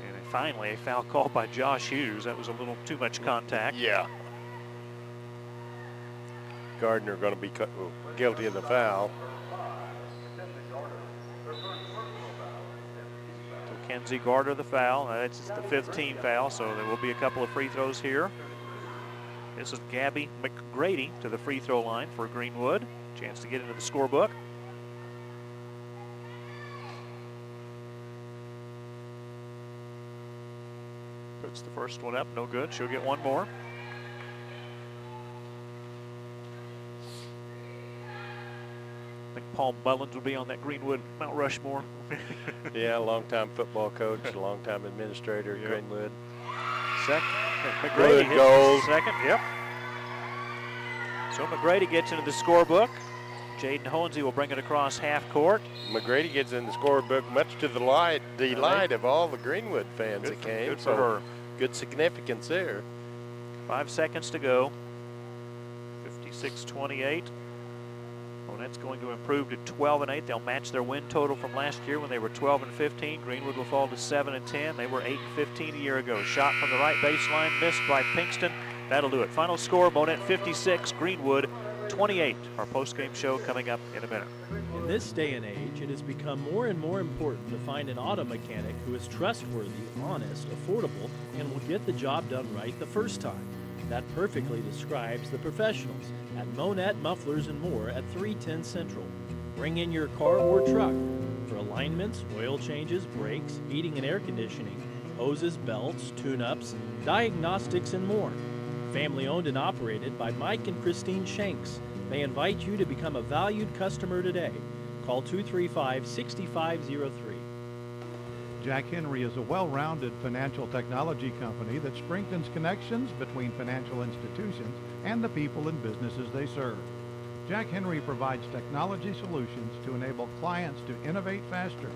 And finally, a foul call by Josh Hughes. That was a little too much contact. Yeah. Gardner going to be guilty of the foul. So Kenzie Gardner the foul. That's the 5th team foul, so there will be a couple of free throws here. This is Gabby McGrady to the free throw line for Greenwood. Chance to get into the scorebook. Puts the first one up, no good. She'll get one more. I think Paul Mullins would be on that Greenwood Mount Rushmore. Yeah, longtime football coach, a longtime administrator at Greenwood. Second, McGrady Good hits goal. second, yep. So McGrady gets into the scorebook. Jaden Hohensee will bring it across half court. McGrady gets in the scorebook, much to the delight of all the Greenwood fans that came. Good for her. Good significance there. 5 seconds to go. 56-28. Monett's going to improve to 12-8. They'll match their win total from last year when they were 12-15. Greenwood will fall to 7-10. They were 8-15 a year ago. Shot from the right baseline, missed by Pinkston. That'll do it. Final score, Monett 56, Greenwood 28. Our post-game show coming up in a minute. In this day and age, it has become more and more important to find an auto mechanic who is trustworthy, honest, affordable, and will get the job done right the first time. That perfectly describes the professionals at Monett Mufflers and More at 310 Central. Bring in your car or truck for alignments, oil changes, brakes, heating and air conditioning, hoses, belts, tune-ups, diagnostics, and more. Family owned and operated by Mike and Christine Shanks. They invite you to become a valued customer today. Call 235-6503. Jack Henry is a well-rounded financial technology company that strengthens connections between financial institutions and the people and businesses they serve. Jack Henry provides technology solutions to enable clients to innovate faster,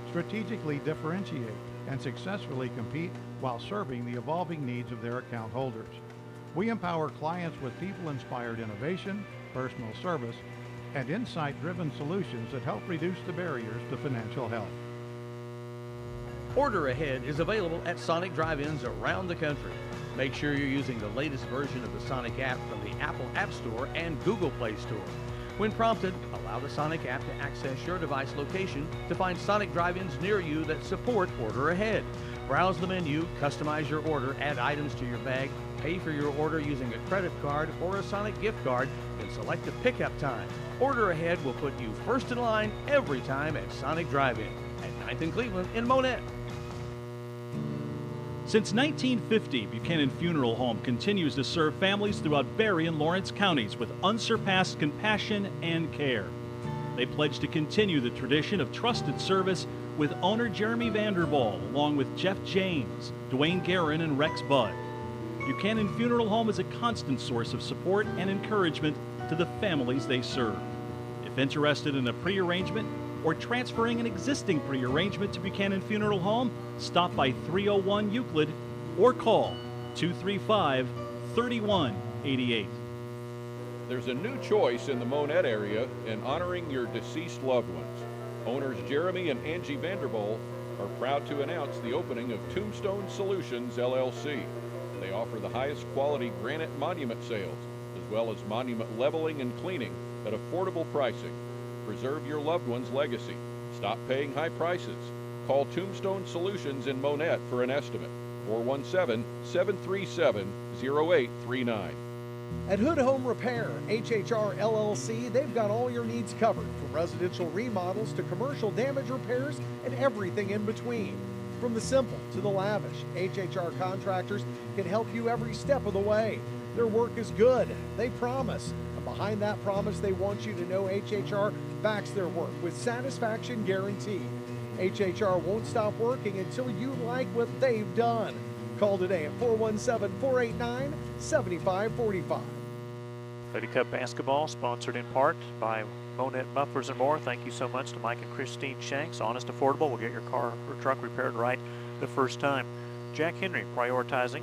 strategically differentiate, and successfully compete while serving the evolving needs of their account holders. We empower clients with people-inspired innovation, personal service, and insight-driven solutions that help reduce the barriers to financial health. Order Ahead is available at Sonic drive-ins around the country. Make sure you're using the latest version of the Sonic app from the Apple App Store and Google Play Store. When prompted, allow the Sonic app to access your device location to find Sonic drive-ins near you that support Order Ahead. Browse the menu, customize your order, add items to your bag, pay for your order using a credit card or a Sonic gift card, then select a pickup time. Order Ahead will put you first in line every time at Sonic Drive-In at 9th and Cleveland in Monett. Since 1950, Buchanan Funeral Home continues to serve families throughout Berry and Lawrence counties with unsurpassed compassion and care. They pledge to continue the tradition of trusted service with owner Jeremy Vanderball, along with Jeff James, Dwayne Guerin, and Rex Budd. Buchanan Funeral Home is a constant source of support and encouragement to the families they serve. If interested in a pre-arrangement or transferring an existing pre-arrangement to Buchanan Funeral Home, stop by 301 Euclid or call 235-3188. There's a new choice in the Monett area in honoring your deceased loved ones. Owners Jeremy and Angie Vanderbilt are proud to announce the opening of Tombstone Solutions, LLC. They offer the highest quality granite monument sales, as well as monument leveling and cleaning at affordable pricing. Preserve your loved one's legacy. Stop paying high prices. Call Tombstone Solutions in Monett for an estimate. 417-737-0839. At Hood Home Repair, HHR LLC, they've got all your needs covered, from residential remodels to commercial damage repairs and everything in between. From the simple to the lavish, HHR contractors can help you every step of the way. Their work is good, they promise. And behind that promise, they want you to know HHR backs their work with satisfaction guaranteed. HHR won't stop working until you like what they've done. Call today at 417-489-7545. Lady Cup basketball sponsored in part by Monett Mufflers and More. Thank you so much to Mike and Christine Shanks. Honest, affordable. We'll get your car or truck repaired right the first time. Jack Henry prioritizing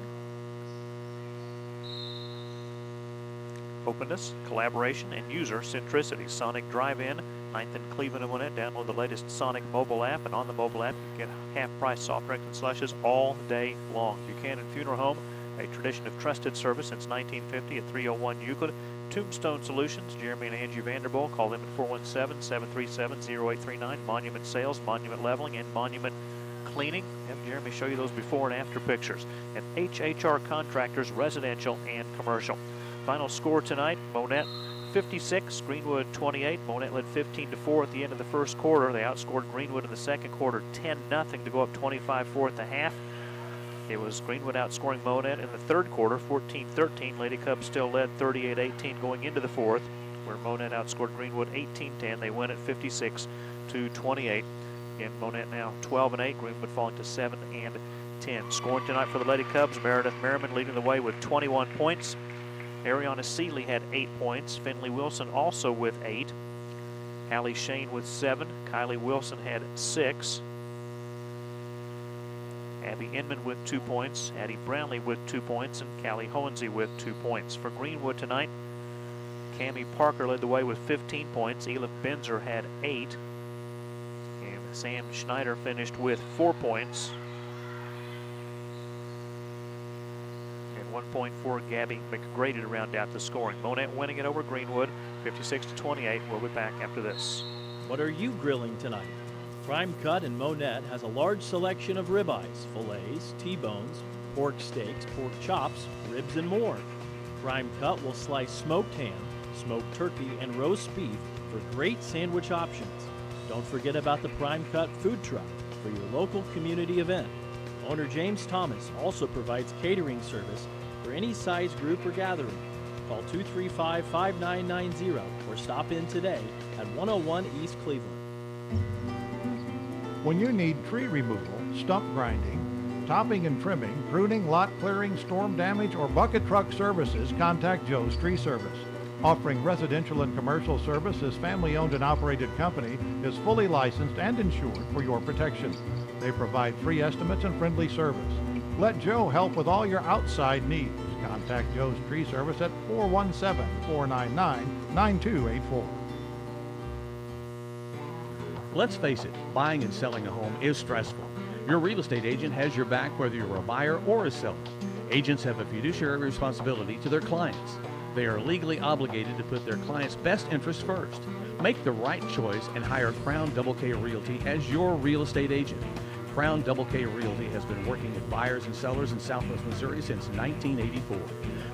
openness, collaboration, and user centricity. Sonic Drive-In, 9th and Cleveland and Monett. Download the latest Sonic mobile app, and on the mobile app, you get half-price soft drinks and slushes all day long. Buchanan Funeral Home, a tradition of trusted service since 1950 at 301 Euclid. Tombstone Solutions, Jeremy and Angie Vanderbilt. Call them at 417-737-0839. Monument sales, monument leveling, and monument cleaning. Have Jeremy show you those before and after pictures. And HHR Contractors, residential and commercial. Final score tonight, Monett 56, Greenwood 28. Monett led 15-4 at the end of the first quarter. They outscored Greenwood in the second quarter 10-0 to go up 25-4 at the half. It was Greenwood outscoring Monett in the third quarter 14-13. Lady Cubs still led 38-18 going into the fourth, where Monett outscored Greenwood 18-10. They win at 56-28. And Monett now 12-8. Greenwood falling to 7-10. Scoring tonight for the Lady Cubs, Meredith Merriman leading the way with 21 points. Ariana Seeley had 8 points. Finley Wilson also with 8. Hallie Shane with 7. Kylie Wilson had 6. Abby Inman with 2 points. Addie Brownlee with 2 points. And Callie Hohensee with 2 points. For Greenwood tonight, Cammie Parker led the way with 15 points. Elif Benzer had 8. And Sam Schneider finished with 4 points. And 1 point for Gabby McGrady to round out the scoring. Monett winning it over Greenwood, 56-28. We'll be back after this. What are you grilling tonight? Prime Cut in Monett has a large selection of ribeyes, fillets, T-bones, pork steaks, pork chops, ribs, and more. Prime Cut will slice smoked ham, smoked turkey, and roast beef for great sandwich options. Don't forget about the Prime Cut food truck for your local community event. Owner James Thomas also provides catering service for any size group or gathering. Call 235-5990 or stop in today at 101 East Cleveland. When you need tree removal, stump grinding, topping and trimming, pruning, lot clearing, storm damage, or bucket truck services, contact Joe's Tree Service. Offering residential and commercial service, this family-owned and operated company is fully licensed and insured for your protection. They provide free estimates and friendly service. Let Joe help with all your outside needs. Contact Joe's Tree Service at 417-499-9284. Let's face it, buying and selling a home is stressful. Your real estate agent has your back whether you're a buyer or a seller. Agents have a fiduciary responsibility to their clients. They are legally obligated to put their client's best interest first. Make the right choice and hire Crown Double K Realty as your real estate agent. Crown Double K Realty has been working with buyers and sellers in Southwest Missouri since 1984.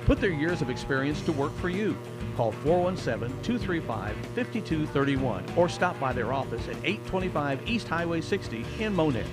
Put their years of experience to work for you. Call 417-235-5231 or stop by their office at 825 East Highway 60 in Monett.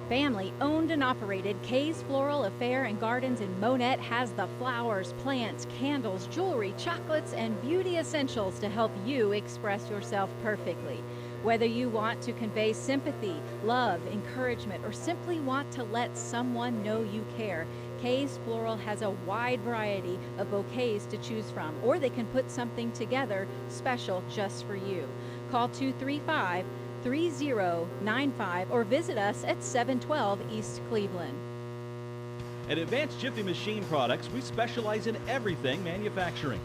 Family owned and operated Kay's Floral Affair and Gardens in Monett has the flowers, plants, candles, jewelry, chocolates, and beauty essentials to help you express yourself perfectly. Whether you want to convey sympathy, love, encouragement, or simply want to let someone know you care, Kay's Floral has a wide variety of bouquets to choose from, or they can put something together special just for you. Call 235-3095 or visit us at 712 East Cleveland. At Advanced Jiffy Machine Products, we specialize in everything manufacturing.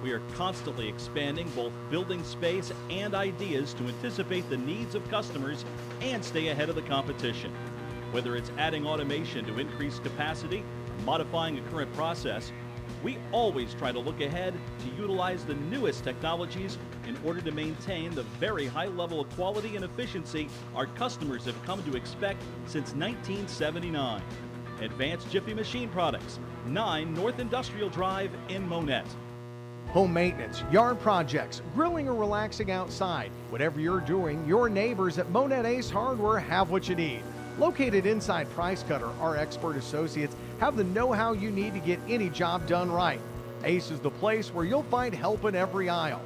We are constantly expanding both building space and ideas to anticipate the needs of customers and stay ahead of the competition. Whether it's adding automation to increase capacity, or modifying a current process, we always try to look ahead to utilize the newest technologies in order to maintain the very high level of quality and efficiency our customers have come to expect since 1979. Advanced Jiffy Machine Products, 9 North Industrial Drive in Monett. Home maintenance, yard projects, grilling or relaxing outside. Whatever you're doing, your neighbors at Monett Ace Hardware have what you need. Located inside Price Cutter, our expert associates have the know-how you need to get any job done right. Ace is the place where you'll find help in every aisle.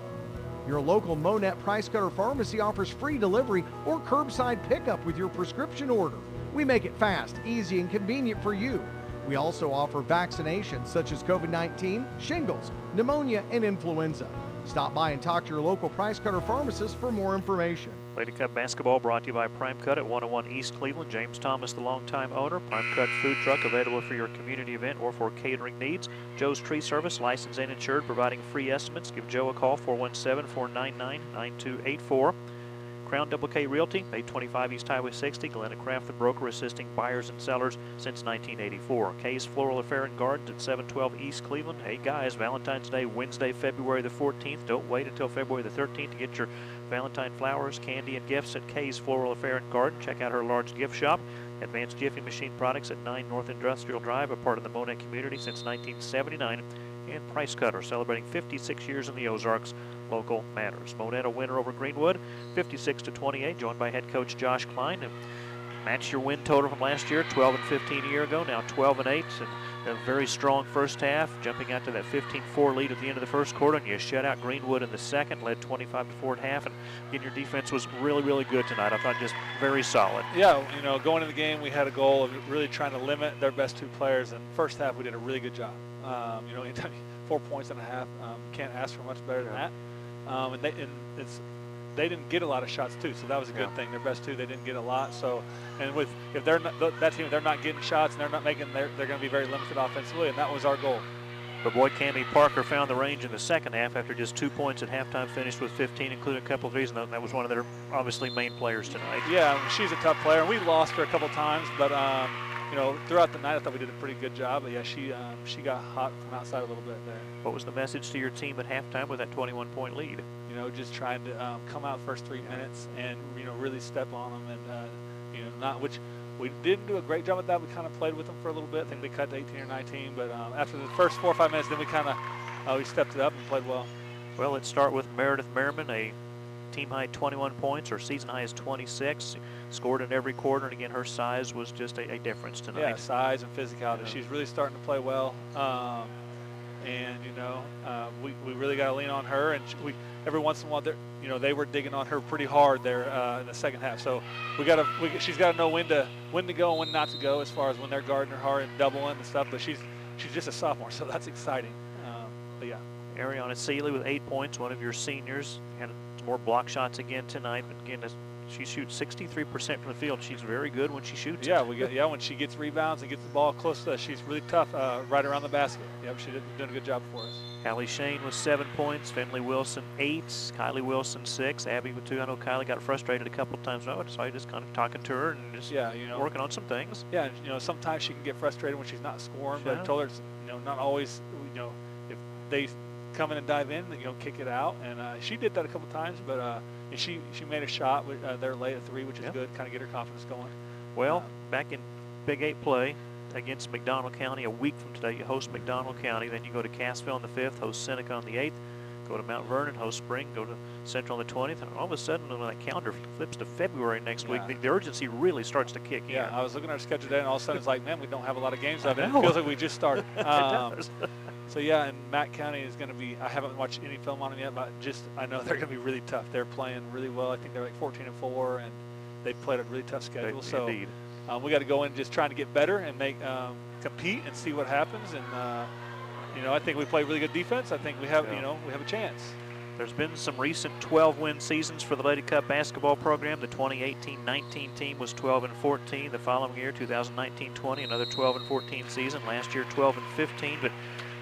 Your local Monett Price Cutter pharmacy offers free delivery or curbside pickup with your prescription order. We make it fast, easy, and convenient for you. We also offer vaccinations such as COVID-19, shingles, pneumonia, and influenza. Stop by and talk to your local Price Cutter pharmacist for more information. Lady Cup basketball brought to you by Prime Cut at 101 East Cleveland. James Thomas, the longtime owner. Prime Cut food truck available for your community event or for catering needs. Joe's Tree Service, licensed and insured, providing free estimates. Give Joe a call, 417-499-9284. Crown Double K Realty, 825 East Highway 60. Glenna Craft, the broker, assisting buyers and sellers since 1984. Kay's Floral Affair and Gardens at 712 East Cleveland. Hey guys, Valentine's Day, Wednesday, February the 14th. Don't wait until February the 13th to get your Valentine flowers, candy, and gifts at Kay's Floral Affair and Garden. Check out her large gift shop. Advanced Jiffy Machine Products at 9 North Industrial Drive, a part of the Monett community since 1979. And Price Cutter, celebrating 56 years in the Ozarks. Local matters. Monett a winner over Greenwood, 56-28, joined by head coach Josh Klein. And match your win total from last year, 12-15 a year ago, now 12-8. And a very strong first half, jumping out to that 15-4 lead at the end of the first quarter. And you shut out Greenwood in the second, led 25-4 at half. And again, your defense was really, really good tonight. I thought just very solid. Yeah, you know, going into the game, we had a goal of really trying to limit their best 2 players. And first half, we did a really good job. You know, 4 points and a half. Can't ask for much better than that. And they didn't get a lot of shots too, so that was a good thing. Their best 2, they didn't get a lot. So, and if they're not getting shots and they're not making, they're going to be very limited offensively, and that was our goal. But boy, Cammie Parker found the range in the second half after just 2 points at halftime, finished with 15, including a couple of threes, and that was one of their obviously main players tonight. Yeah, she's a tough player, and we lost her a couple times, but you know, throughout the night I thought we did a pretty good job. But yeah, she got hot from outside a little bit there. What was the message to your team at halftime with that 21-point lead? You know, just trying to come out first 3 minutes and, you know, really step on them, and you know, not which. We didn't do a great job at that. We kind of played with them for a little bit. I think they cut to 18 or 19. But after the first 4 or 5 minutes, then we kind of we stepped it up and played well. Well, let's start with Meredith Merriman, a team-high 21 points. Her season high is 26. Scored in every quarter, and again, her size was just a difference tonight. Yeah, size and physicality. Yeah. She's really starting to play well. And, you know, we really got to lean on her. And every once in a while, you know, they were digging on her pretty hard there in the second half. So she's got to know when to go and when not to go as far as when they're guarding her hard and doubling and stuff. But she's just a sophomore, so that's exciting. But yeah. Ariana Seeley with 8 points, one of your seniors. Had some more block shots again tonight. But again, she shoots 63% from the field. She's very good when she shoots. Yeah, when she gets rebounds and gets the ball close to us, she's really tough right around the basket. Yep, she's doing a good job for us. Hallie Shane with 7 points, Finley Wilson 8, Kylie Wilson 6, Abby with 2. I know Kylie got frustrated a couple of times. I saw you just kind of talking to her and just working on some things. Yeah, you know, sometimes she can get frustrated when she's not scoring, but I told her, you know, not always, you know, if they come in and dive in, you know, kick it out. And she did that a couple of times, but and she made a shot there late at 3, which is good, kind of get her confidence going. Well, back in Big 8 play against McDonald County a week from today, you host McDonald County, then you go to Cassville on the 5th, host Seneca on the 8th, go to Mount Vernon, host Spring, go to Central on the 20th, and all of a sudden when that calendar flips to February next week, the urgency really starts to kick in. Yeah, I was looking at our schedule today, and all of a sudden it's like, man, we don't have a lot of games left. It feels like we just started. It does. So yeah, and Matt County is going to be, I haven't watched any film on them yet, but I know they're going to be really tough. They're playing really well. I think they're like 14-4, and they played a really tough schedule. Indeed. We got to go in just trying to get better and compete and see what happens. And you know, I think we play really good defense. I think we have, you know, we have a chance. There's been some recent 12-win seasons for the Lady Cup basketball program. The 2018-19 team was 12-14. The following year, 2019-20, another 12-14 season. Last year, 12-15. But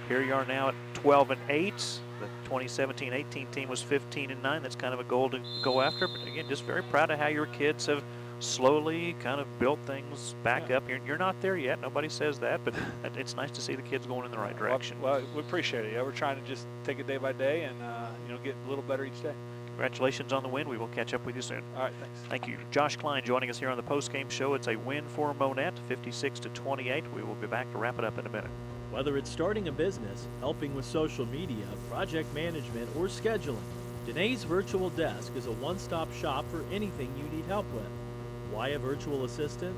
here you are now at 12-8. The 2017-18 team was 15-9. That's kind of a goal to go after. But again, just very proud of how your kids have slowly kind of built things back up. You're not there yet. Nobody says that, but it's nice to see the kids going in the right direction. Well, we appreciate it. Yeah, we're trying to just take it day by day and you know, get a little better each day. Congratulations on the win. We will catch up with you soon. All right, thanks. Thank you. Josh Klein joining us here on the post-game show. It's a win for Monett, 56-28. We will be back to wrap it up in a minute. Whether it's starting a business, helping with social media, project management, or scheduling, Danae's Virtual Desk is a one-stop shop for anything you need help with. Why a virtual assistant?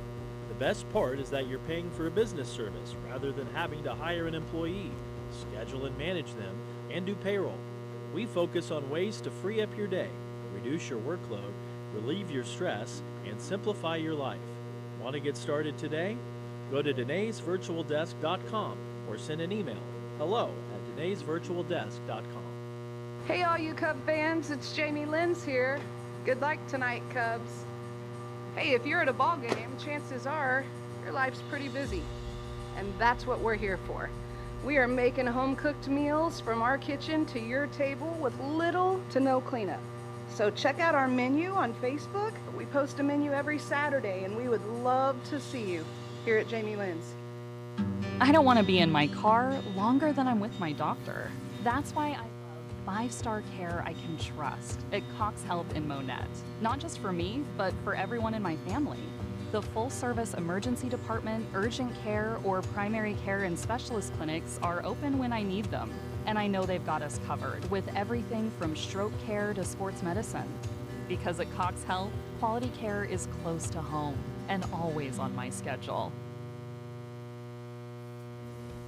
The best part is that you're paying for a business service rather than having to hire an employee, schedule and manage them, and do payroll. We focus on ways to free up your day, reduce your workload, relieve your stress, and simplify your life. Want to get started today? Go to Denae'sVirtualDesk.com or send an email, hello@Denae'sVirtualDesk.com. Hey all you Cub fans, it's Jamie Lenz here. Good luck tonight, Cubs. Hey, if you're at a ball game, chances are your life's pretty busy. And that's what we're here for. We are making home-cooked meals from our kitchen to your table with little to no cleanup. So check out our menu on Facebook. We post a menu every Saturday, and we would love to see you here at Jamie Lenz. I don't want to be in my car longer than I'm with my doctor. That's why I love 5-star care I can trust at Cox Health in Monett. Not just for me, but for everyone in my family. The full-service emergency department, urgent care, or primary care and specialist clinics are open when I need them. And I know they've got us covered with everything from stroke care to sports medicine. Because at Cox Health, quality care is close to home and always on my schedule.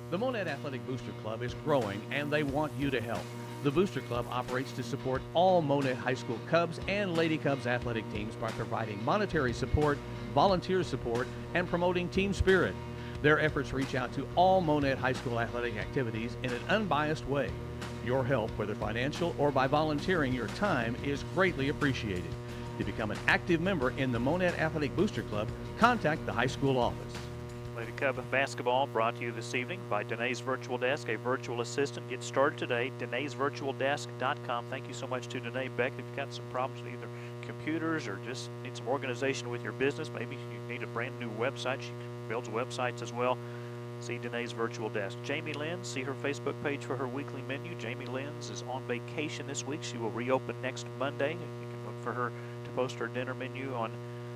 The Monett Athletic Booster Club is growing, and they want you to help. The Booster Club operates to support all Monett High School Cubs and Lady Cubs athletic teams by providing monetary support, volunteer support, and promoting team spirit. Their efforts reach out to all Monett High School athletic activities in an unbiased way. Your help, whether financial or by volunteering your time, is greatly appreciated. To become an active member in the Monett Athletic Booster Club, contact the high school office. Lady Cub basketball brought to you this evening by Danae's Virtual Desk, a virtual assistant. Get started today, Danae'sVirtualDesk.com. Thank you so much to Danae Beck. If you've got some problems with either computers or just need some organization with your business, maybe you need a brand new website. She builds websites as well. See Danae's Virtual Desk. Jamie Lynn, see her Facebook page for her weekly menu. Jamie Lynn's is on vacation this week. She will reopen next Monday. You can look for her to post her dinner menu on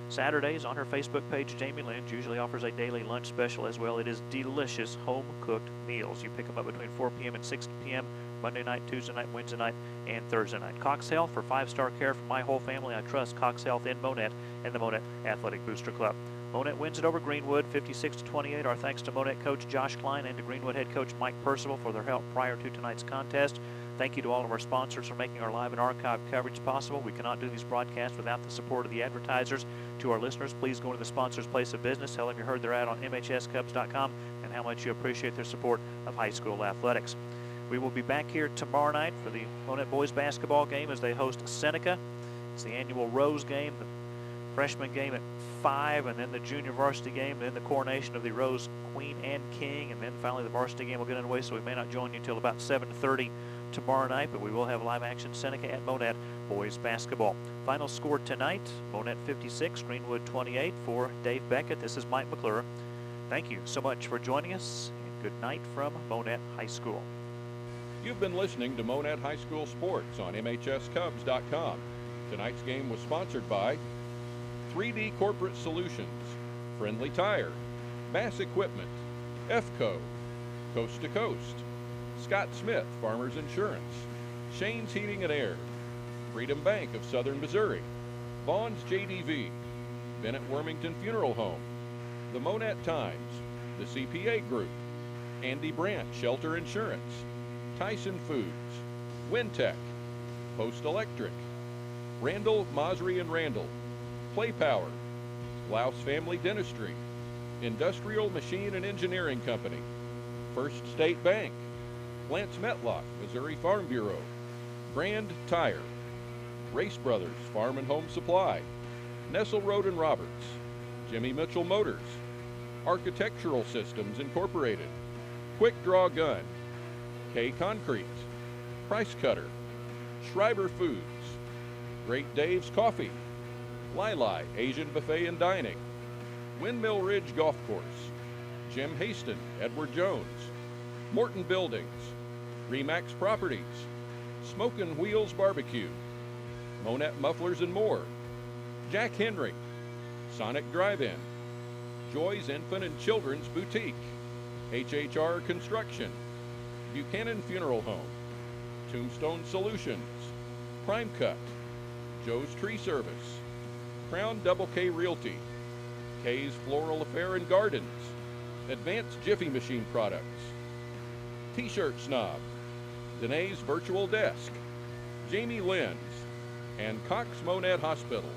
Saturdays on her Facebook page. Jamie Lynn usually offers a daily lunch special as well. It is delicious home-cooked meals. You pick them up between 4 p.m. and 6 p.m. Monday night, Tuesday night, Wednesday night, and Thursday night. Cox Health for 5-star care for my whole family. I trust Cox Health in Monett and the Monett Athletic Booster Club. Monett wins it over Greenwood 56-28. Our thanks to Monett coach Josh Klein and to Greenwood head coach Mike Percival for their help prior to tonight's contest. Thank you to all of our sponsors for making our live and archive coverage possible. We cannot do these broadcasts without the support of the advertisers. To our listeners, please go to the sponsor's place of business. Tell them you heard their ad on MHSCubs.com and how much you appreciate their support of high school athletics. We will be back here tomorrow night for the Monett boys basketball game as they host Seneca. It's the annual Rose game, the freshman game at 5, and then the junior varsity game, then the coronation of the Rose Queen and King, and then finally the varsity game will get underway, so we may not join you until about 7:30 tomorrow night, but we will have live action Seneca at Monett boys basketball. Final score tonight, Monett 56, Greenwood 28. For Dave Beckett, this is Mike McClure. Thank you so much for joining us, and good night from Monett High School. You've been listening to Monett High School Sports on MHSCubs.com. Tonight's game was sponsored by 3D Corporate Solutions, Friendly Tire, Bass Equipment, FCO, Coast to Coast, Scott Smith Farmers Insurance, Shane's Heating and Air, Freedom Bank of Southern Missouri, Vaughn's JDV, Bennett Wormington Funeral Home, the Monett Times, the CPA Group, Andy Brandt Shelter Insurance, Tyson Foods, Wintech, Post Electric, Randall, Mosry and Randall, Play Power, Blouse Family Dentistry, Industrial Machine and Engineering Company, First State Bank, Lance Metlock, Missouri Farm Bureau, Grand Tire, Race Brothers Farm and Home Supply, Nestle Road and Roberts, Jimmy Mitchell Motors, Architectural Systems Incorporated, Quick Draw Gun, K Concrete, Price Cutter, Schreiber Foods, Great Dave's Coffee, Lili Asian Buffet and Dining, Windmill Ridge Golf Course, Jim Haston, Edward Jones, Morton Buildings, Remax Properties, Smokin' Wheels Barbecue, Monett Mufflers and More, Jack Henry, Sonic Drive-In, Joy's Infant and Children's Boutique, HHR Construction, Buchanan Funeral Home, Tombstone Solutions, Prime Cut, Joe's Tree Service, Crown Double K Realty, K's Floral Affair and Gardens, Advanced Jiffy Machine Products, T-Shirt Snob, Danae's Virtual Desk, Jamie Lynn's, and Cox Monett Hospital.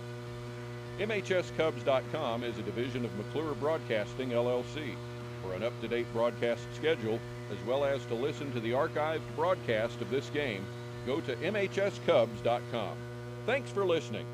MHSCubs.com is a division of McClure Broadcasting, LLC. For an up-to-date broadcast schedule, as well as to listen to the archived broadcast of this game, go to MHSCubs.com. Thanks for listening.